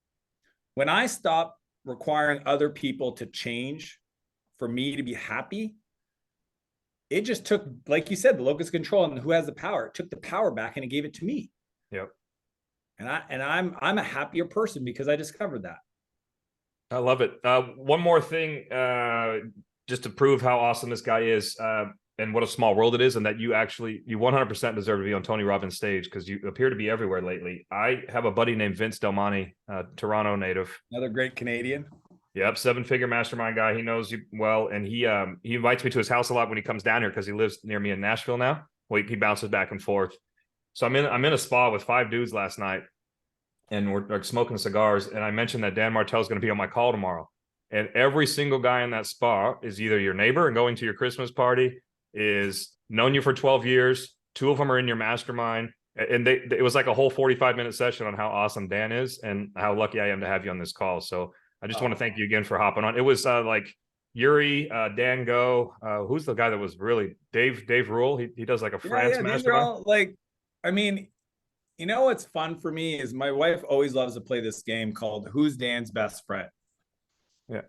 Speaker 3: when I stop requiring other people to change for me to be happy, it just took, like you said, the locus of control and who has the power. It took the power back and it gave it to me.
Speaker 1: Yep.
Speaker 3: And I'm a happier person because I discovered that.
Speaker 1: I love it. One more thing, just to prove how awesome this guy is, and what a small world it is, and that you 100% deserve to be on Tony Robbins' stage, because you appear to be everywhere lately. I have a buddy named Vince Del Monte, Toronto native.
Speaker 3: Another great Canadian.
Speaker 1: Yep, 7-figure mastermind guy. He knows you well, and he invites me to his house a lot when he comes down here, because he lives near me in Nashville now. Well, he bounces back and forth. So I'm in a spa with 5 dudes last night, and we're smoking cigars. And I mentioned that Dan Martell is going to be on my call tomorrow. And every single guy in that spa is either your neighbor and going to your Christmas party, is known you for 12 years. 2 of them are in your mastermind. And it was like a whole 45-minute session on how awesome Dan is and how lucky I am to have you on this call. So I just want to thank you again for hopping on. It was like Yuri, Dan Go. Who's the guy that was really Dave Rule? He does like a France mastermind.
Speaker 3: These are all like, I mean, you know what's fun for me is my wife always loves to play this game called Who's Dan's Best Friend?
Speaker 1: Yeah.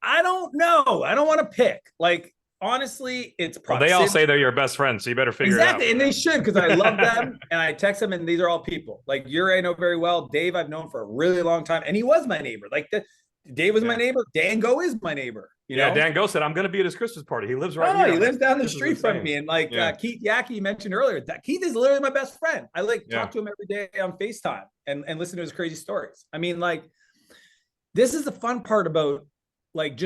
Speaker 3: I don't know. I don't want to pick. Like, honestly, it's
Speaker 1: proximity. Well, they all say they're your best friends, so you better figure it out.
Speaker 3: Exactly, and they should, because I love them, and I text them, and these are all people. Like, Yuri I know very well. Dave I've known for a really long time, and he was my neighbor. Like, Dave was my neighbor. Dan Go is my neighbor. You know?
Speaker 1: Dan Go said, I'm going to be at his Christmas party. He lives right here.
Speaker 3: He lives down the street from me. And like Keith Yackey mentioned earlier, that Keith is literally my best friend. I talk to him every day on FaceTime and listen to his crazy stories. I mean, like, this is the fun part about like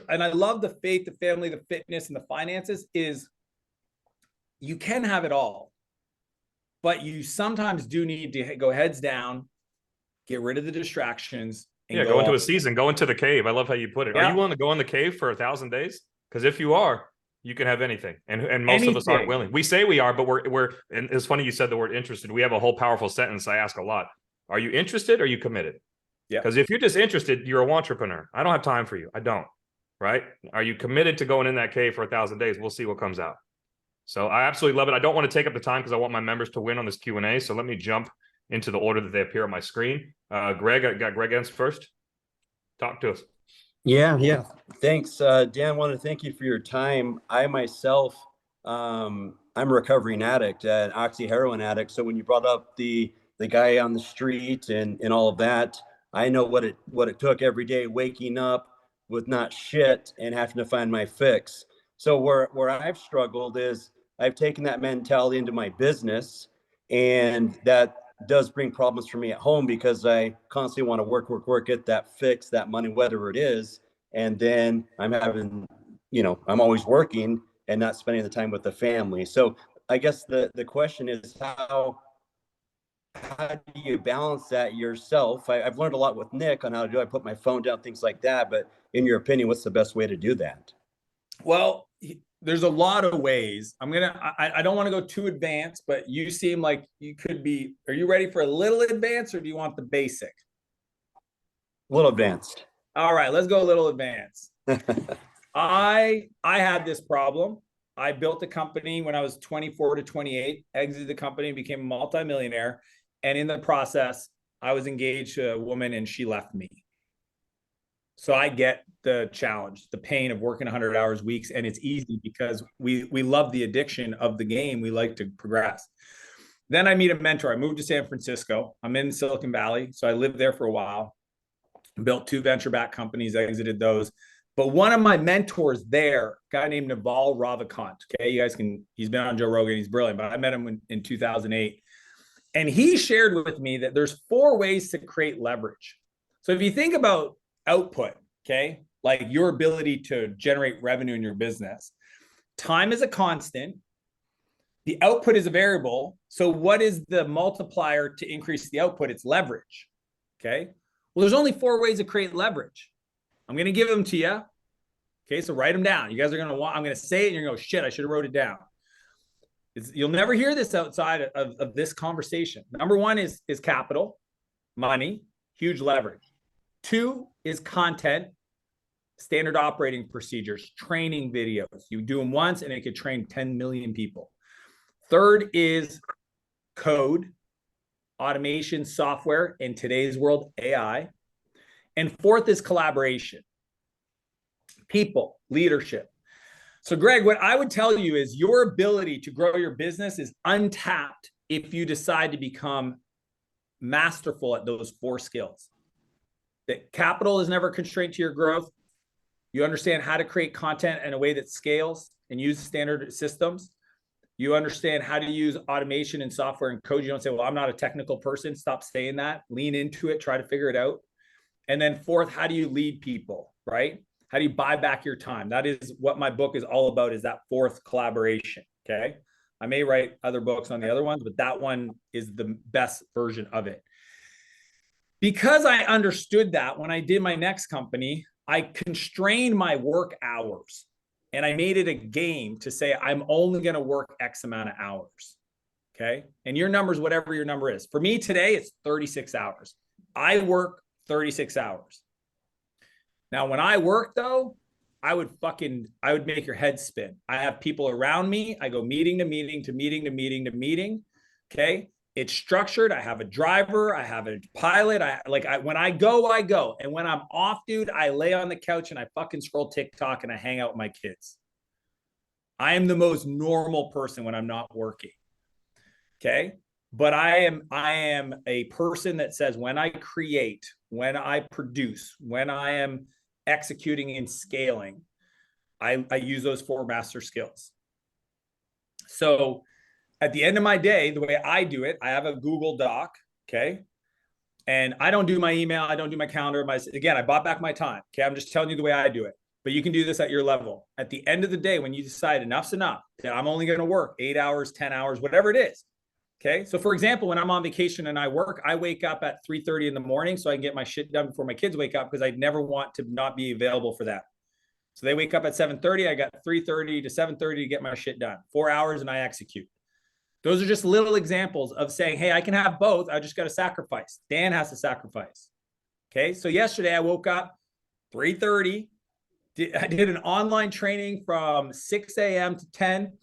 Speaker 3: and I love the faith, the family, the fitness, and the finances is you can have it all, but you sometimes do need to go heads down, get rid of the distractions.
Speaker 1: Go into a season, go into the cave. I love how you put it. Are you willing to go in the cave for 1,000 days? Because if you are, you can have anything. And most of us aren't willing. We say we are, but we're and it's funny you said the word interested. We have a whole powerful sentence I ask a lot. Are you interested or are you committed?
Speaker 3: Yeah.
Speaker 1: Because if you're just interested, you're a entrepreneur. I don't have time for you. I don't. Right? Are you committed to going in that cave for 1,000 days? We'll see what comes out. So I absolutely love it. I don't want to take up the time because I want my members to win on this Q&A. So let me jump into the order that they appear on my screen. Greg, I got Greg answer first. Talk to us.
Speaker 5: Yeah. Thanks. Dan, I want to thank you for your time. I myself, I'm a recovering addict, an oxy heroin addict. So when you brought up the guy on the street and all of that, I know what it took every day waking up with not shit and having to find my fix. So where I've struggled is I've taken that mentality into my business, and that does bring problems for me at home because I constantly want to work, get that fix, that money, whatever it is. And then I'm having, I'm always working and not spending the time with the family. So I guess the question is how do you balance that yourself? I've learned a lot with Nick on how to do. I put my phone down, things like that. But in your opinion, what's the best way to do that?
Speaker 3: Well, there's a lot of ways. I don't want to go too advanced, but you seem like you could be. Are you ready for a little advanced, or do you want the basic?
Speaker 5: A little advanced.
Speaker 3: All right, let's go a little advanced. I had this problem. I built a company when I was 24 to 28, exited the company, became a multimillionaire. And in the process, I was engaged to a woman and she left me. So I get the challenge, the pain of working 100 hours weeks. And it's easy because we love the addiction of the game. We like to progress. Then I meet a mentor. I moved to San Francisco. I'm in Silicon Valley. So I lived there for a while, built 2 venture-backed companies, exited those. But one of my mentors there, a guy named Naval Ravikant, okay, you guys he's been on Joe Rogan, he's brilliant, but I met him in 2008. And he shared with me that there's 4 ways to create leverage. So if you think about output, okay, like your ability to generate revenue in your business, time is a constant. The output is a variable. So what is the multiplier to increase the output? It's leverage, okay? Well, there's only 4 ways to create leverage. I'm going to give them to you. Okay, so write them down. You guys are going to want, I'm going to say it and you're going to go, shit, I should have wrote it down. You'll never hear this outside of this conversation. Number 1 is capital, money, huge leverage. 2 is content, standard operating procedures, training videos. You do them once and it could train 10 million people. 3rd is code, automation, software, in today's world, AI. And 4th is collaboration, people, leadership. So Greg, what I would tell you is your ability to grow your business is untapped if you decide to become masterful at those 4 skills. that capital is never a constraint to your growth. You understand how to create content in a way that scales and use standard systems. You understand how to use automation and software and code. You don't say, well, I'm not a technical person. Stop saying that. Lean into it. Try to figure it out. And then fourth, how do you lead people, right? How do you buy back your time? That is what my book is all about, is that fourth collaboration, okay? I may write other books on the other ones, but that one is the best version of it. Because I understood that when I did my next company, I constrained my work hours and I made it a game to say, I'm only going to work X amount of hours. Okay. And your number is whatever your number is. For me today, it's 36 hours. I work 36 hours. Now, when I work though, I would make your head spin. I have people around me. I go meeting to meeting to meeting to meeting to meeting. Okay. It's structured. I have a driver. I have a pilot. When I go, I go. And when I'm off, dude, I lay on the couch and I fucking scroll TikTok and I hang out with my kids. I am the most normal person when I'm not working. Okay. But I am a person that says when I create, when I produce, when I am executing and scaling, I use those 4 master skills. So at the end of my day, the way I do it, I have a Google Doc, okay? And I don't do my email. I don't do my calendar. Again, I bought back my time, okay? I'm just telling you the way I do it. But you can do this at your level. At the end of the day, when you decide enough's enough, that I'm only going to work 8 hours, 10 hours, whatever it is, okay? So for example, when I'm on vacation and I work, I wake up at 3:30 in the morning so I can get my shit done before my kids wake up, because I never want to not be available for them. So they wake up at 7:30. I got 3:30 to 7:30 to get my shit done. 4 hours and I execute. Those are just little examples of saying, hey, I can have both. I just got to sacrifice. Dan has to sacrifice. Okay. So yesterday I woke up 3:30. I did an online training from 6 a.m. to 10,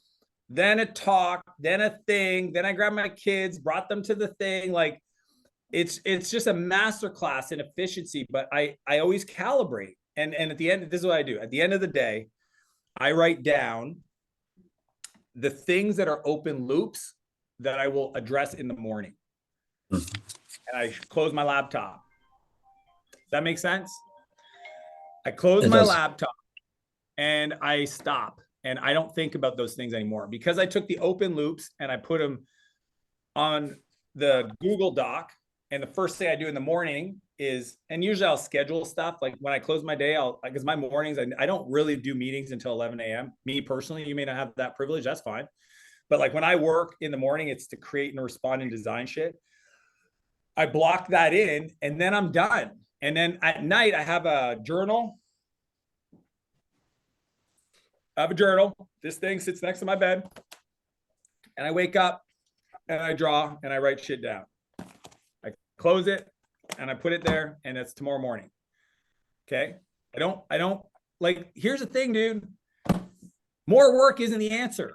Speaker 3: then a talk, then a thing. Then I grabbed my kids, brought them to the thing. Like it's just a masterclass in efficiency, but I always calibrate. And at the end, this is what I do. At the end of the day, I write down the things that are open loops that I will address in the morning. And I close my laptop. Does that make sense? I close my laptop and I stop, and I don't think about those things anymore, because I took the open loops and I put them on the Google Doc. And the first thing I do in the morning is, and usually I'll schedule stuff. Like when I close my day, because my mornings, I don't really do meetings until 11 a.m. Me personally, you may not have that privilege. That's fine. But like when I work in the morning, it's to create and respond and design shit. I block that in and then I'm done. And then at night, I have a journal. This thing sits next to my bed. And I wake up and I draw and I write shit down. I close it and I put it there, and it's tomorrow morning. Okay. I don't like, here's the thing, dude. More work isn't the answer.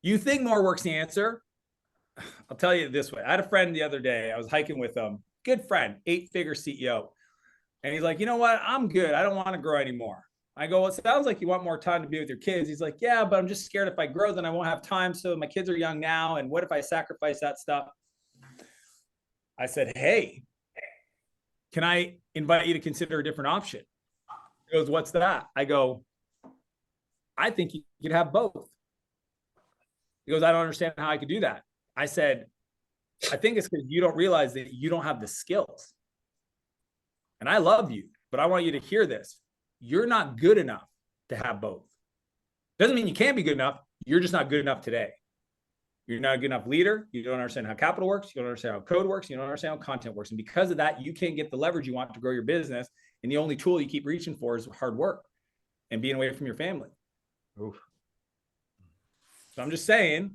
Speaker 3: You think more work's the answer. I'll tell you this way. I had a friend the other day. I was hiking with him. Good friend, 8-figure CEO. And he's like, you know what? I'm good. I don't want to grow anymore. I go, well, it sounds like you want more time to be with your kids. He's like, yeah, but I'm just scared if I grow, then I won't have time. So my kids are young now. And what if I sacrifice that stuff? I said, hey, can I invite you to consider a different option? He goes, what's that? I go, I think you could have both. He goes, I don't understand how I could do that. I said, I think it's because you don't realize that you don't have the skills. And I love you, but I want you to hear this. You're not good enough to have both. Doesn't mean you can't be good enough. You're just not good enough today. You're not a good enough leader. You don't understand how capital works. You don't understand how code works. You don't understand how content works. And because of that, you can't get the leverage you want to grow your business. And the only tool you keep reaching for is hard work and being away from your family. Oof. So I'm just saying,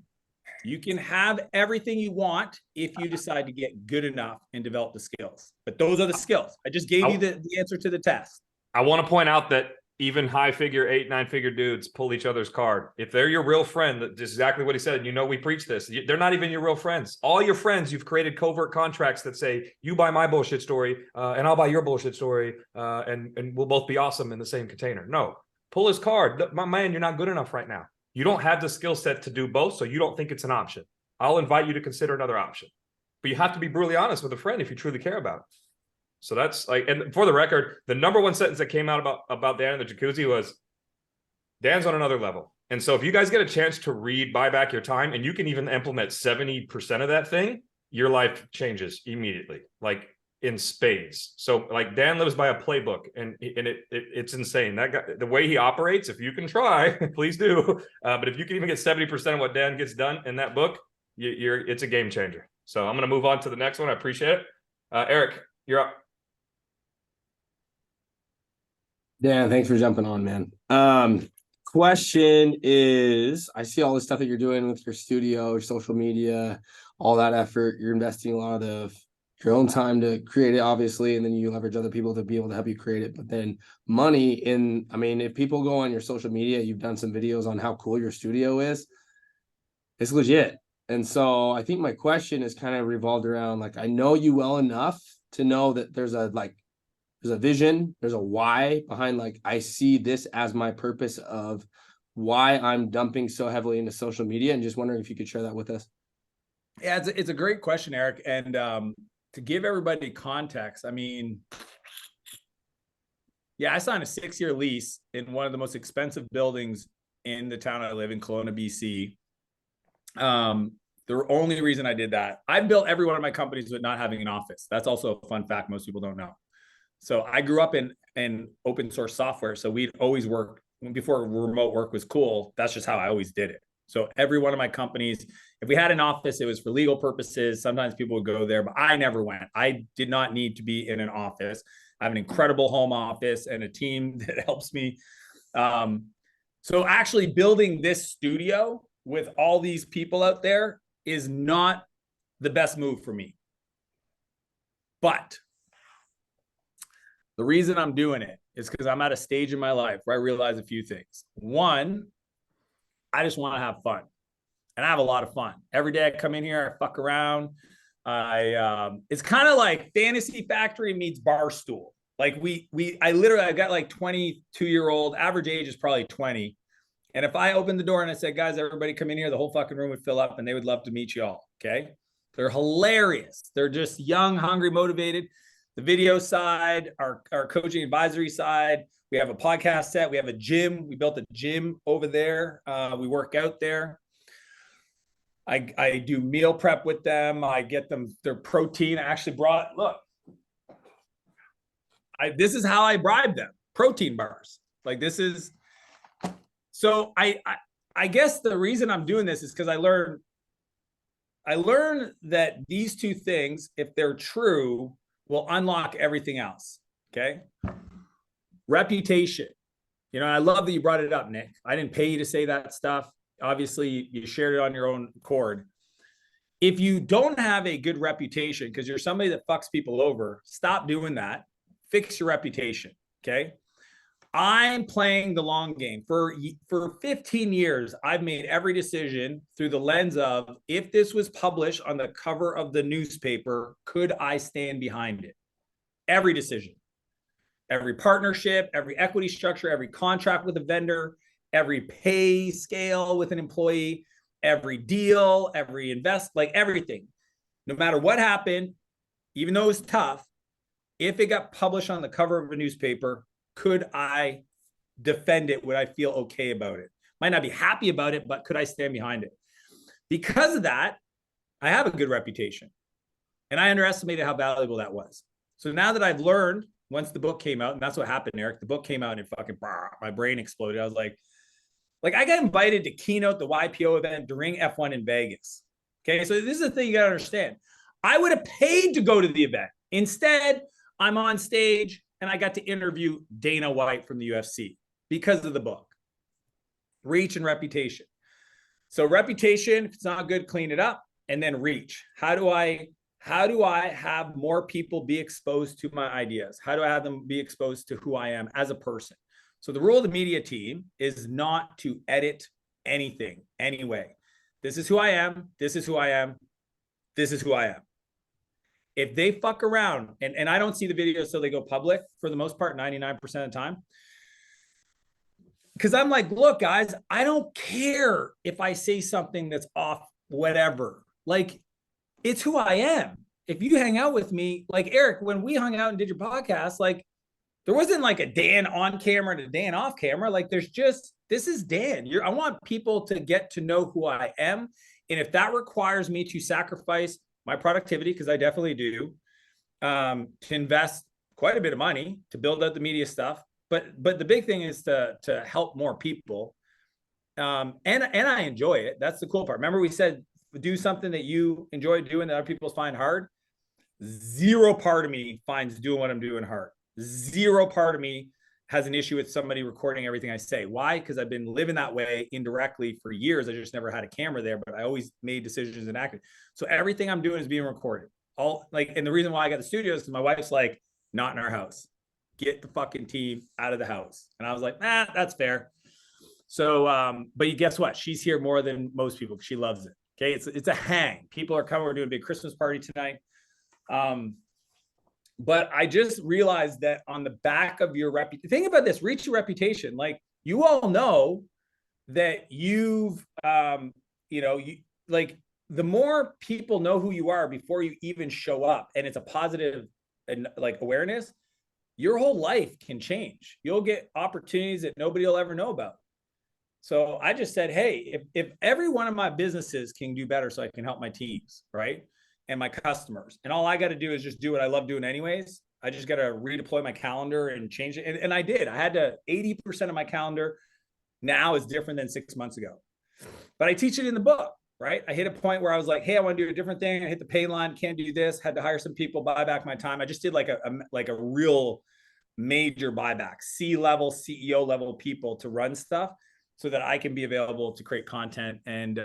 Speaker 3: you can have everything you want if you decide to get good enough and develop the skills. But those are the skills. I just gave you the answer to the test.
Speaker 1: I want to point out that even high-figure, 8-9-figure dudes pull each other's card. If they're your real friend, that's exactly what he said. You know, we preach this. They're not even your real friends. All your friends, you've created covert contracts that say, you buy my bullshit story, and I'll buy your bullshit story, and we'll both be awesome in the same container. No, pull his card. My man, you're not good enough right now. You don't have the skill set to do both, so you don't think it's an option. I'll invite you to consider another option. But you have to be brutally honest with a friend if you truly care about it. So that's like, and for the record, the number one sentence that came out about Dan in the jacuzzi was, Dan's on another level. And so if you guys get a chance to read Buy Back Your Time, and you can even implement 70% of that thing, your life changes immediately, like in spades. So like Dan lives by a playbook, and it's insane. That guy, the way he operates, if you can try, please do. But if you can even get 70% of what Dan gets done in that book, it's a game changer. So I'm going to move on to the next one. I appreciate it. Eric, you're up.
Speaker 2: Dan, thanks for jumping on, man. Question is, I see all the stuff that you're doing with your studio, your social media, all that effort. You're investing a lot of your own time to create it, obviously, and then you leverage other people to be able to help you create it. But then money in, I mean, if people go on your social media, you've done some videos on how cool your studio is. It's legit. And so I think my question is kind of revolved around, like, I know you well enough to know that there's a vision, there's a why behind, like, I see this as my purpose of why I'm dumping so heavily into social media, and just wondering if you could share that with us.
Speaker 3: Yeah, it's a great question, Eric. And to give everybody context, I mean, yeah, I signed a 6-year lease in one of the most expensive buildings in the town I live in, Kelowna, BC. The only reason I did that, I built every one of my companies with not having an office. That's also a fun fact most people don't know. So I grew up in open source software. So we'd always work before remote work was cool. That's just how I always did it. So every one of my companies, if we had an office, it was for legal purposes. Sometimes people would go there, but I never went. I did not need to be in an office. I have an incredible home office and a team that helps me. So actually building this studio with all these people out there is not the best move for me. But the reason I'm doing it is because I'm at a stage in my life where I realize a few things. One, I just want to have fun, and I have a lot of fun. Every day I come in here, I fuck around. It's kind of like Fantasy Factory meets Barstool. Like I got like 22-year-old, average age is probably 20. And if I opened the door and I said, guys, everybody come in here, the whole fucking room would fill up and they would love to meet you all. Okay. They're hilarious. They're just young, hungry, motivated. The video side, our coaching advisory side, we have a podcast set. We have a gym. We built a gym over there. We work out there. I do meal prep with them. I get them their protein. I actually brought, look, this is how I bribe them. Protein bars. Like this is, so I guess the reason I'm doing this is because I learned that these two things, if they're true, will unlock everything else. Okay. Reputation. You know, I love that you brought it up, Nick. I didn't pay you to say that stuff. Obviously, you shared it on your own accord. If you don't have a good reputation, because you're somebody that fucks people over, stop doing that. Fix your reputation. Okay. I'm playing the long game. For 15 years, I've made every decision through the lens of, if this was published on the cover of the newspaper, could I stand behind it? Every decision, every partnership, every equity structure, every contract with a vendor, every pay scale with an employee, every deal, every like everything. No matter what happened, even though it was tough, if it got published on the cover of a newspaper, could I defend it? Would I feel okay about it? Might not be happy about it, but could I stand behind it? Because of that, I have a good reputation. And I underestimated how valuable that was. So now that I've learned, once the book came out, and that's what happened, Eric, the book came out and fucking, my brain exploded. I was like I got invited to keynote the YPO event during F1 in Vegas. Okay, so this is the thing you got to understand. I would have paid to go to the event. Instead, I'm on stage and I got to interview Dana White from the UFC because of the book. Reach and reputation. So reputation, if it's not good, clean it up. And then reach. How do I have more people be exposed to my ideas? How do I have them be exposed to who I am as a person? So the rule of the media team is not to edit anything anyway. This is who I am. This is who I am. This is who I am. If they fuck around, and I don't see the videos till they go public for the most part, 99% of the time. Because I'm like, look, guys, I don't care if I say something that's off, whatever. Like, it's who I am. if you hang out with me, like Eric, when we hung out and did your podcast, like there wasn't like a Dan on camera and a Dan off camera. Like there's just, this is Dan. I want people to get to know who I am. And if that requires me to sacrifice my productivity, because I definitely do, to invest quite a bit of money to build out the media stuff. But the big thing is to help more people. And I enjoy it. That's the cool part. Remember we said, do something that you enjoy doing that other people find hard. Zero part of me finds doing what I'm doing hard. Zero part of me has an issue with somebody recording everything I say. Why? Because I've been living that way indirectly for years. I just never had a camera there, but I always made decisions and acted. So everything I'm doing is being recorded. And the reason why I got the studio is because my wife's like, not in our house. Get the fucking team out of the house. And I was like, that's fair. So, but guess what? She's here more than most people because she loves it. Okay, it's a hang. People are coming. We're doing a big Christmas party tonight. But I just realized that on the back of your reputation, think about this, reach your reputation. Like you all know that you've, like the more people know who you are before you even show up, and it's a positive and like awareness, your whole life can change. You'll get opportunities that nobody will ever know about. So I just said, hey, if every one of my businesses can do better so I can help my teams, right? And my customers, and all I got to do is just do what I love doing anyways. I just got to redeploy my calendar and change it. And I did. I had to, 80% of my calendar now is different than 6 months ago. But I teach it in the book, right? I hit a point where I was like, hey, I want to do a different thing. I hit the pay line, can't do this, had to hire some people, buy back my time. I just did like a real major buyback, C-level, CEO level people to run stuff so that I can be available to create content and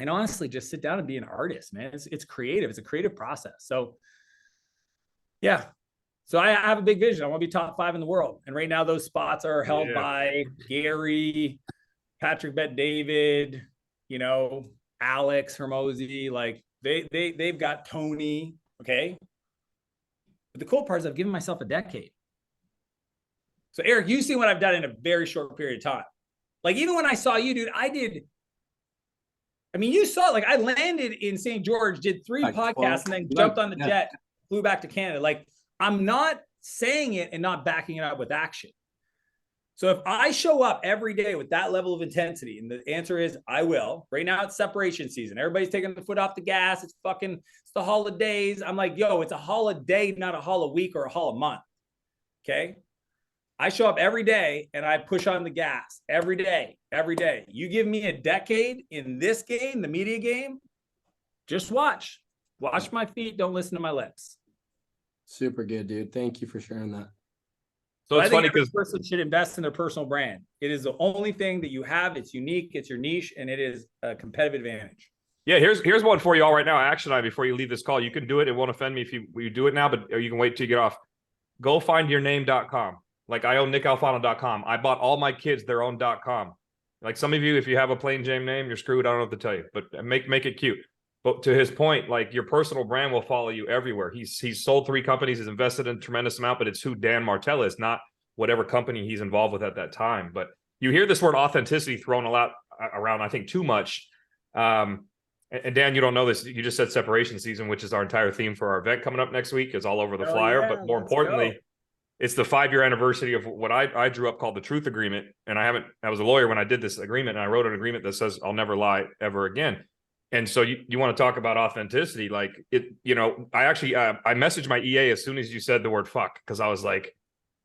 Speaker 3: honestly just sit down and be an artist, man. It's creative. It's a creative process. So yeah. So I have a big vision. I want to be top 5 in the world. And right now those spots are held by Gary, Patrick Bet-David, Alex Hermosi. Like they've got Tony. Okay. But the cool part is I've given myself a decade. So Eric, you've seen what I've done in a very short period of time. Like even when I saw you, dude, you saw like I landed in St. George, did 3 podcasts, and then jumped on the jet, flew back to Canada. Like I'm not saying it and not backing it up with action. So if I show up every day with that level of intensity, and the answer is I will. Right now it's separation season. Everybody's taking the foot off the gas. It's the holidays. I'm like, yo, it's a holiday, not a hol a week or a hol a month. Okay. I show up every day and I push on the gas every day. You give me a decade in this game, the media game, just watch my feet. Don't listen to my lips.
Speaker 2: Super good, dude. Thank you for sharing that.
Speaker 1: So it's funny because
Speaker 3: person should invest in their personal brand. It is the only thing that you have. It's unique. It's your niche, and it is a competitive advantage.
Speaker 1: Yeah, here's one for you all right now. Action item before you leave this call. You can do it. It won't offend me if you do it now, but you can wait till you get off. Go findyourname.com. Like I own nickalfano.com. I bought all my kids their own .com. Like some of you, if you have a plain Jane name, you're screwed. I don't know what to tell you, but make it cute. But to his point, like your personal brand will follow you everywhere. He's sold 3 companies, he's invested in a tremendous amount, but it's who Dan Martell is, not whatever company he's involved with at that time. But you hear this word authenticity thrown a lot around, I think too much. And Dan, you don't know this. You just said separation season, which is our entire theme for our event coming up next week. Is all over the flyer. But more importantly, it's the 5-year anniversary of what I drew up called the Truth Agreement. And I was a lawyer when I did this agreement, and I wrote an agreement that says I'll never lie ever again. And so you want to talk about authenticity, like it, I actually, I messaged my EA as soon as you said the word fuck, because I was like,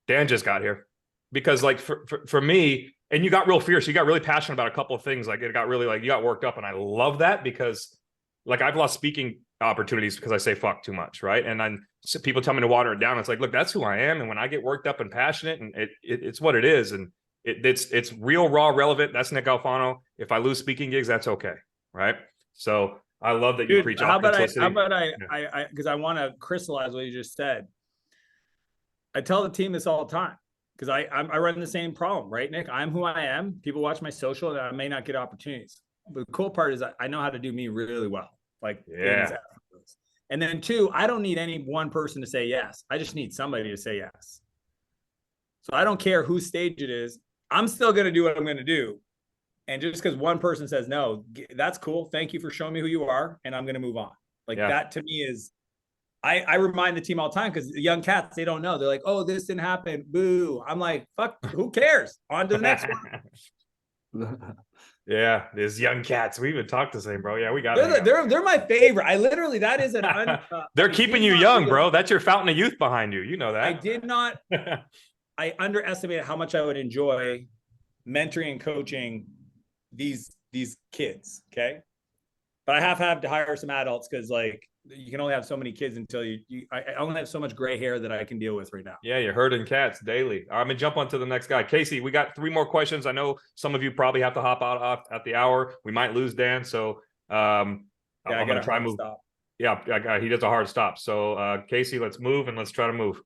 Speaker 1: Dan just got here. Because like for me, and you got real fierce, you got really passionate about a couple of things. Like it got really like, you got worked up, and I love that because like I've lost speaking opportunities because I say fuck too much. Right. And then people tell me to water it down. It's like, look, that's who I am. And when I get worked up and passionate, and it's what it is. And it's real, raw, relevant. That's Nick Alfano. If I lose speaking gigs, that's okay. Right. So I love that you preach authenticity.
Speaker 3: How about I because I want to crystallize what you just said. I tell the team this all the time because I run the same problem, right, Nick? I'm who I am. People watch my social, and I may not get opportunities. But the cool part is I know how to do me really well. Like, yeah. And then 2, I don't need any one person to say yes. I just need somebody to say yes. So I don't care whose stage it is. I'm still going to do what I'm going to do. And just because one person says no, that's cool. Thank you for showing me who you are. And I'm going to move on. Like
Speaker 1: Yeah.
Speaker 3: that to me is, I remind the team all the time because the young cats, they don't know. They're like, oh, this didn't happen. Boo. I'm like, fuck, who cares? On to the next one.
Speaker 1: Yeah, these young cats. We even talked the same, bro. Yeah, we got
Speaker 3: They're my favorite. I literally, that is
Speaker 1: they're keeping you young, bro. That's your fountain of youth behind you. You know that.
Speaker 3: I did not. I underestimated how much I would enjoy mentoring and coaching these kids. Okay, but I have had to hire some adults because like you can only have so many kids until I only have so much gray hair that I can deal with right now.
Speaker 1: Yeah, you're herding cats daily. I'm gonna jump on to the next guy. Casey, we got 3 more questions. I know some of you probably have to hop out at the hour. We might lose Dan, so I'm gonna try move. Stop. Yeah, he does a hard stop. So Casey, let's move and let's try to move.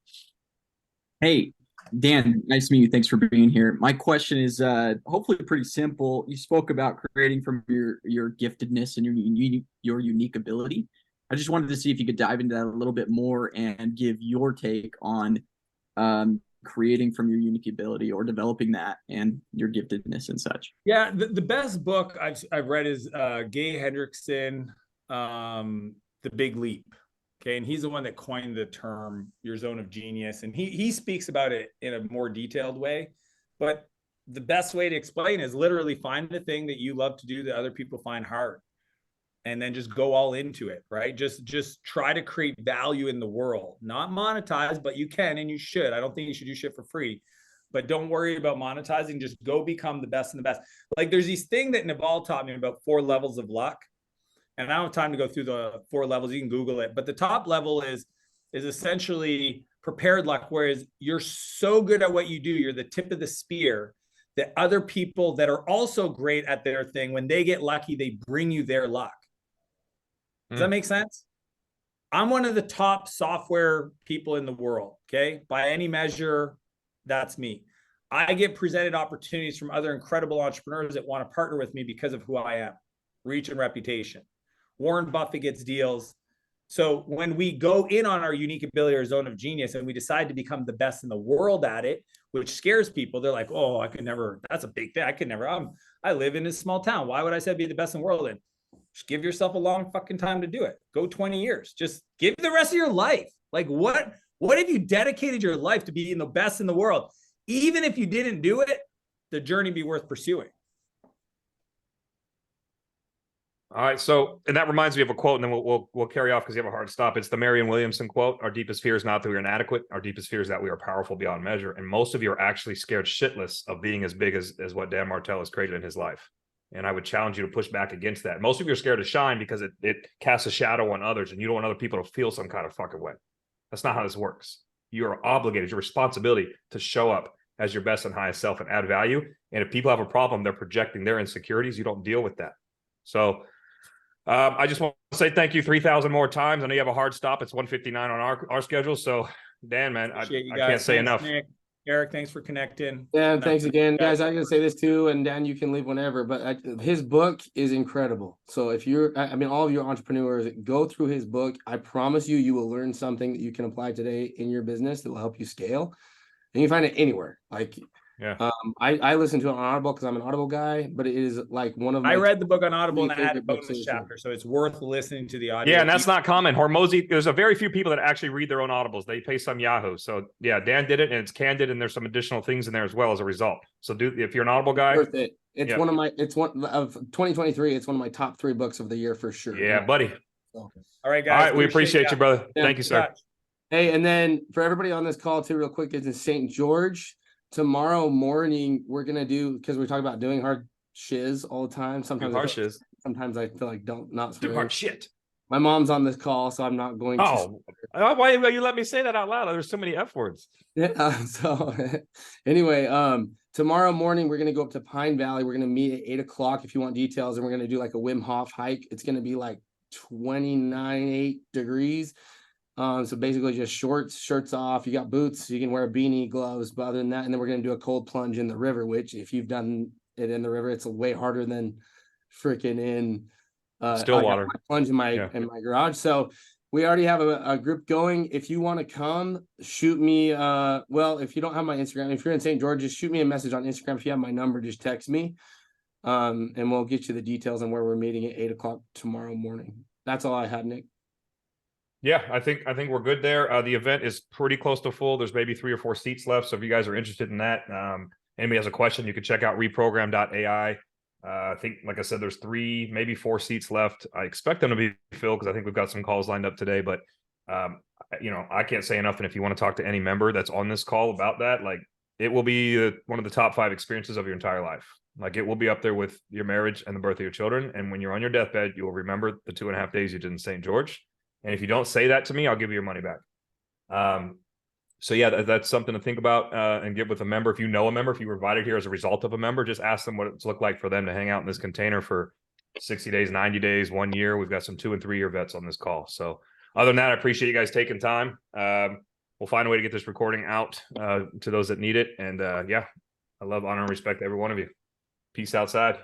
Speaker 6: Hey, Dan, nice to meet you. Thanks for being here. My question is hopefully pretty simple. You spoke about creating from your giftedness and your unique ability. I just wanted to see if you could dive into that a little bit more and give your take on creating from your unique ability or developing that and your giftedness and such.
Speaker 3: Yeah, the best book I've read is Gay Hendrickson, The Big Leap. Okay, and he's the one that coined the term your zone of genius, and he speaks about it in a more detailed way. But the best way to explain is literally find the thing that you love to do that other people find hard, and then just go all into it, right? Just try to create value in the world, not monetize, but you can and you should. I don't think you should do shit for free, but don't worry about monetizing. Just go become the best and the best. Like there's these thing that Naval taught me about 4 levels of luck. And I don't have time to go through the 4 levels. You can Google it. But the top level is essentially prepared luck, whereas you're so good at what you do, you're the tip of the spear, that other people that are also great at their thing, when they get lucky, they bring you their luck. Does that make sense? I'm one of the top software people in the world, okay? By any measure, that's me. I get presented opportunities from other incredible entrepreneurs that want to partner with me because of who I am, reach and reputation. Warren Buffett gets deals. So when we go in on our unique ability or zone of genius and we decide to become the best in the world at it, which scares people, they're like, oh, I could never, that's a big thing. I could never, I live in a small town. Why would I say be the best in the world? And just give yourself a long fucking time to do it. Go 20 years. Just give the rest of your life. Like what if you dedicated your life to being the best in the world? Even if you didn't do it, the journey be worth pursuing.
Speaker 1: All right, so and that reminds me of a quote, and then we'll carry off because you have a hard stop. It's the Marianne Williamson quote: "Our deepest fear is not that we are inadequate. Our deepest fear is that we are powerful beyond measure." And most of you are actually scared shitless of being as big as what Dan Martell has created in his life. And I would challenge you to push back against that. Most of you are scared to shine because it casts a shadow on others, and you don't want other people to feel some kind of fucking way. That's not how this works. You are obligated, your responsibility to show up as your best and highest self and add value. And if people have a problem, they're projecting their insecurities. You don't deal with that. So I just want to say thank you 3,000 more times. I know you have a hard stop. It's 1:59 on our schedule. So Dan, man, I can't say enough.
Speaker 3: Nick. Eric, thanks for connecting.
Speaker 2: Dan, thanks again, guys. I'm gonna say this too, and Dan, you can leave whenever. But his book is incredible. So if you're, all of you entrepreneurs, go through his book. I promise you, you will learn something that you can apply today in your business that will help you scale. And you can find it anywhere. Like,
Speaker 1: yeah.
Speaker 2: I listen to it on Audible because I'm an Audible guy, but it is like one of my.
Speaker 3: I read the book on Audible and I had a bonus chapter, so it's worth listening to the audio.
Speaker 1: Yeah, and that's not common. Hormozy, there's a very few people that actually read their own Audibles. They pay some Yahoo. So yeah, Dan did it, and it's candid, and there's some additional things in there as well as a result. So if you're an Audible guy,
Speaker 2: worth it. It's one of 2023. It's one of my top 3 books of the year for sure.
Speaker 1: Yeah, buddy.
Speaker 2: So.
Speaker 3: All right, guys.
Speaker 1: All right, we appreciate you, brother. Yeah, thank you, sir.
Speaker 2: Hey, and then for everybody on this call too, real quick, it's in St. George. Tomorrow morning, we're gonna do, because we're talking about doing hard shiz all the time. Sometimes I feel like not
Speaker 1: do hard shit.
Speaker 2: My mom's on this call, so I'm not going to.
Speaker 1: Why you let me say that out loud? There's so many F words.
Speaker 2: Yeah. So anyway, tomorrow morning we're gonna go up to Pine Valley. We're gonna meet at 8 o'clock if you want details, and we're gonna do like a Wim Hof hike. It's gonna be like 29 degrees. So basically just shirts off, you got boots, you can wear a beanie, gloves, but other than that, and then we're going to do a cold plunge in the river, which if you've done it in the river, it's way harder than freaking in
Speaker 1: Stillwater.
Speaker 2: Plunge in my garage. So we already have a group going. If you want to come, shoot me. If you don't have my Instagram, if you're in St. George, just shoot me a message on Instagram. If you have my number, just text me. And we'll get you the details on where we're meeting at 8 o'clock tomorrow morning. That's all I had, Nick.
Speaker 1: Yeah, I think we're good there. The event is pretty close to full. There's maybe 3 or 4 seats left. So if you guys are interested in that, anybody has a question, you can check out reprogram.ai. I think, like I said, there's 3, maybe 4 seats left. I expect them to be filled because I think we've got some calls lined up today. But I can't say enough. And if you want to talk to any member that's on this call about that, like, it will be one of the top 5 experiences of your entire life. Like, it will be up there with your marriage and the birth of your children. And when you're on your deathbed, you will remember the 2.5 days you did in St. George. And if you don't say that to me, I'll give you your money back. So yeah, that's something to think about and get with a member. If you know a member, if you were invited here as a result of a member, just ask them what it's looked like for them to hang out in this container for 60 days, 90 days, 1 year. We've got some 2- and 3-year vets on this call. So other than that, I appreciate you guys taking time. We'll find a way to get this recording out to those that need it. And yeah, I love, honor, and respect every one of you. Peace outside.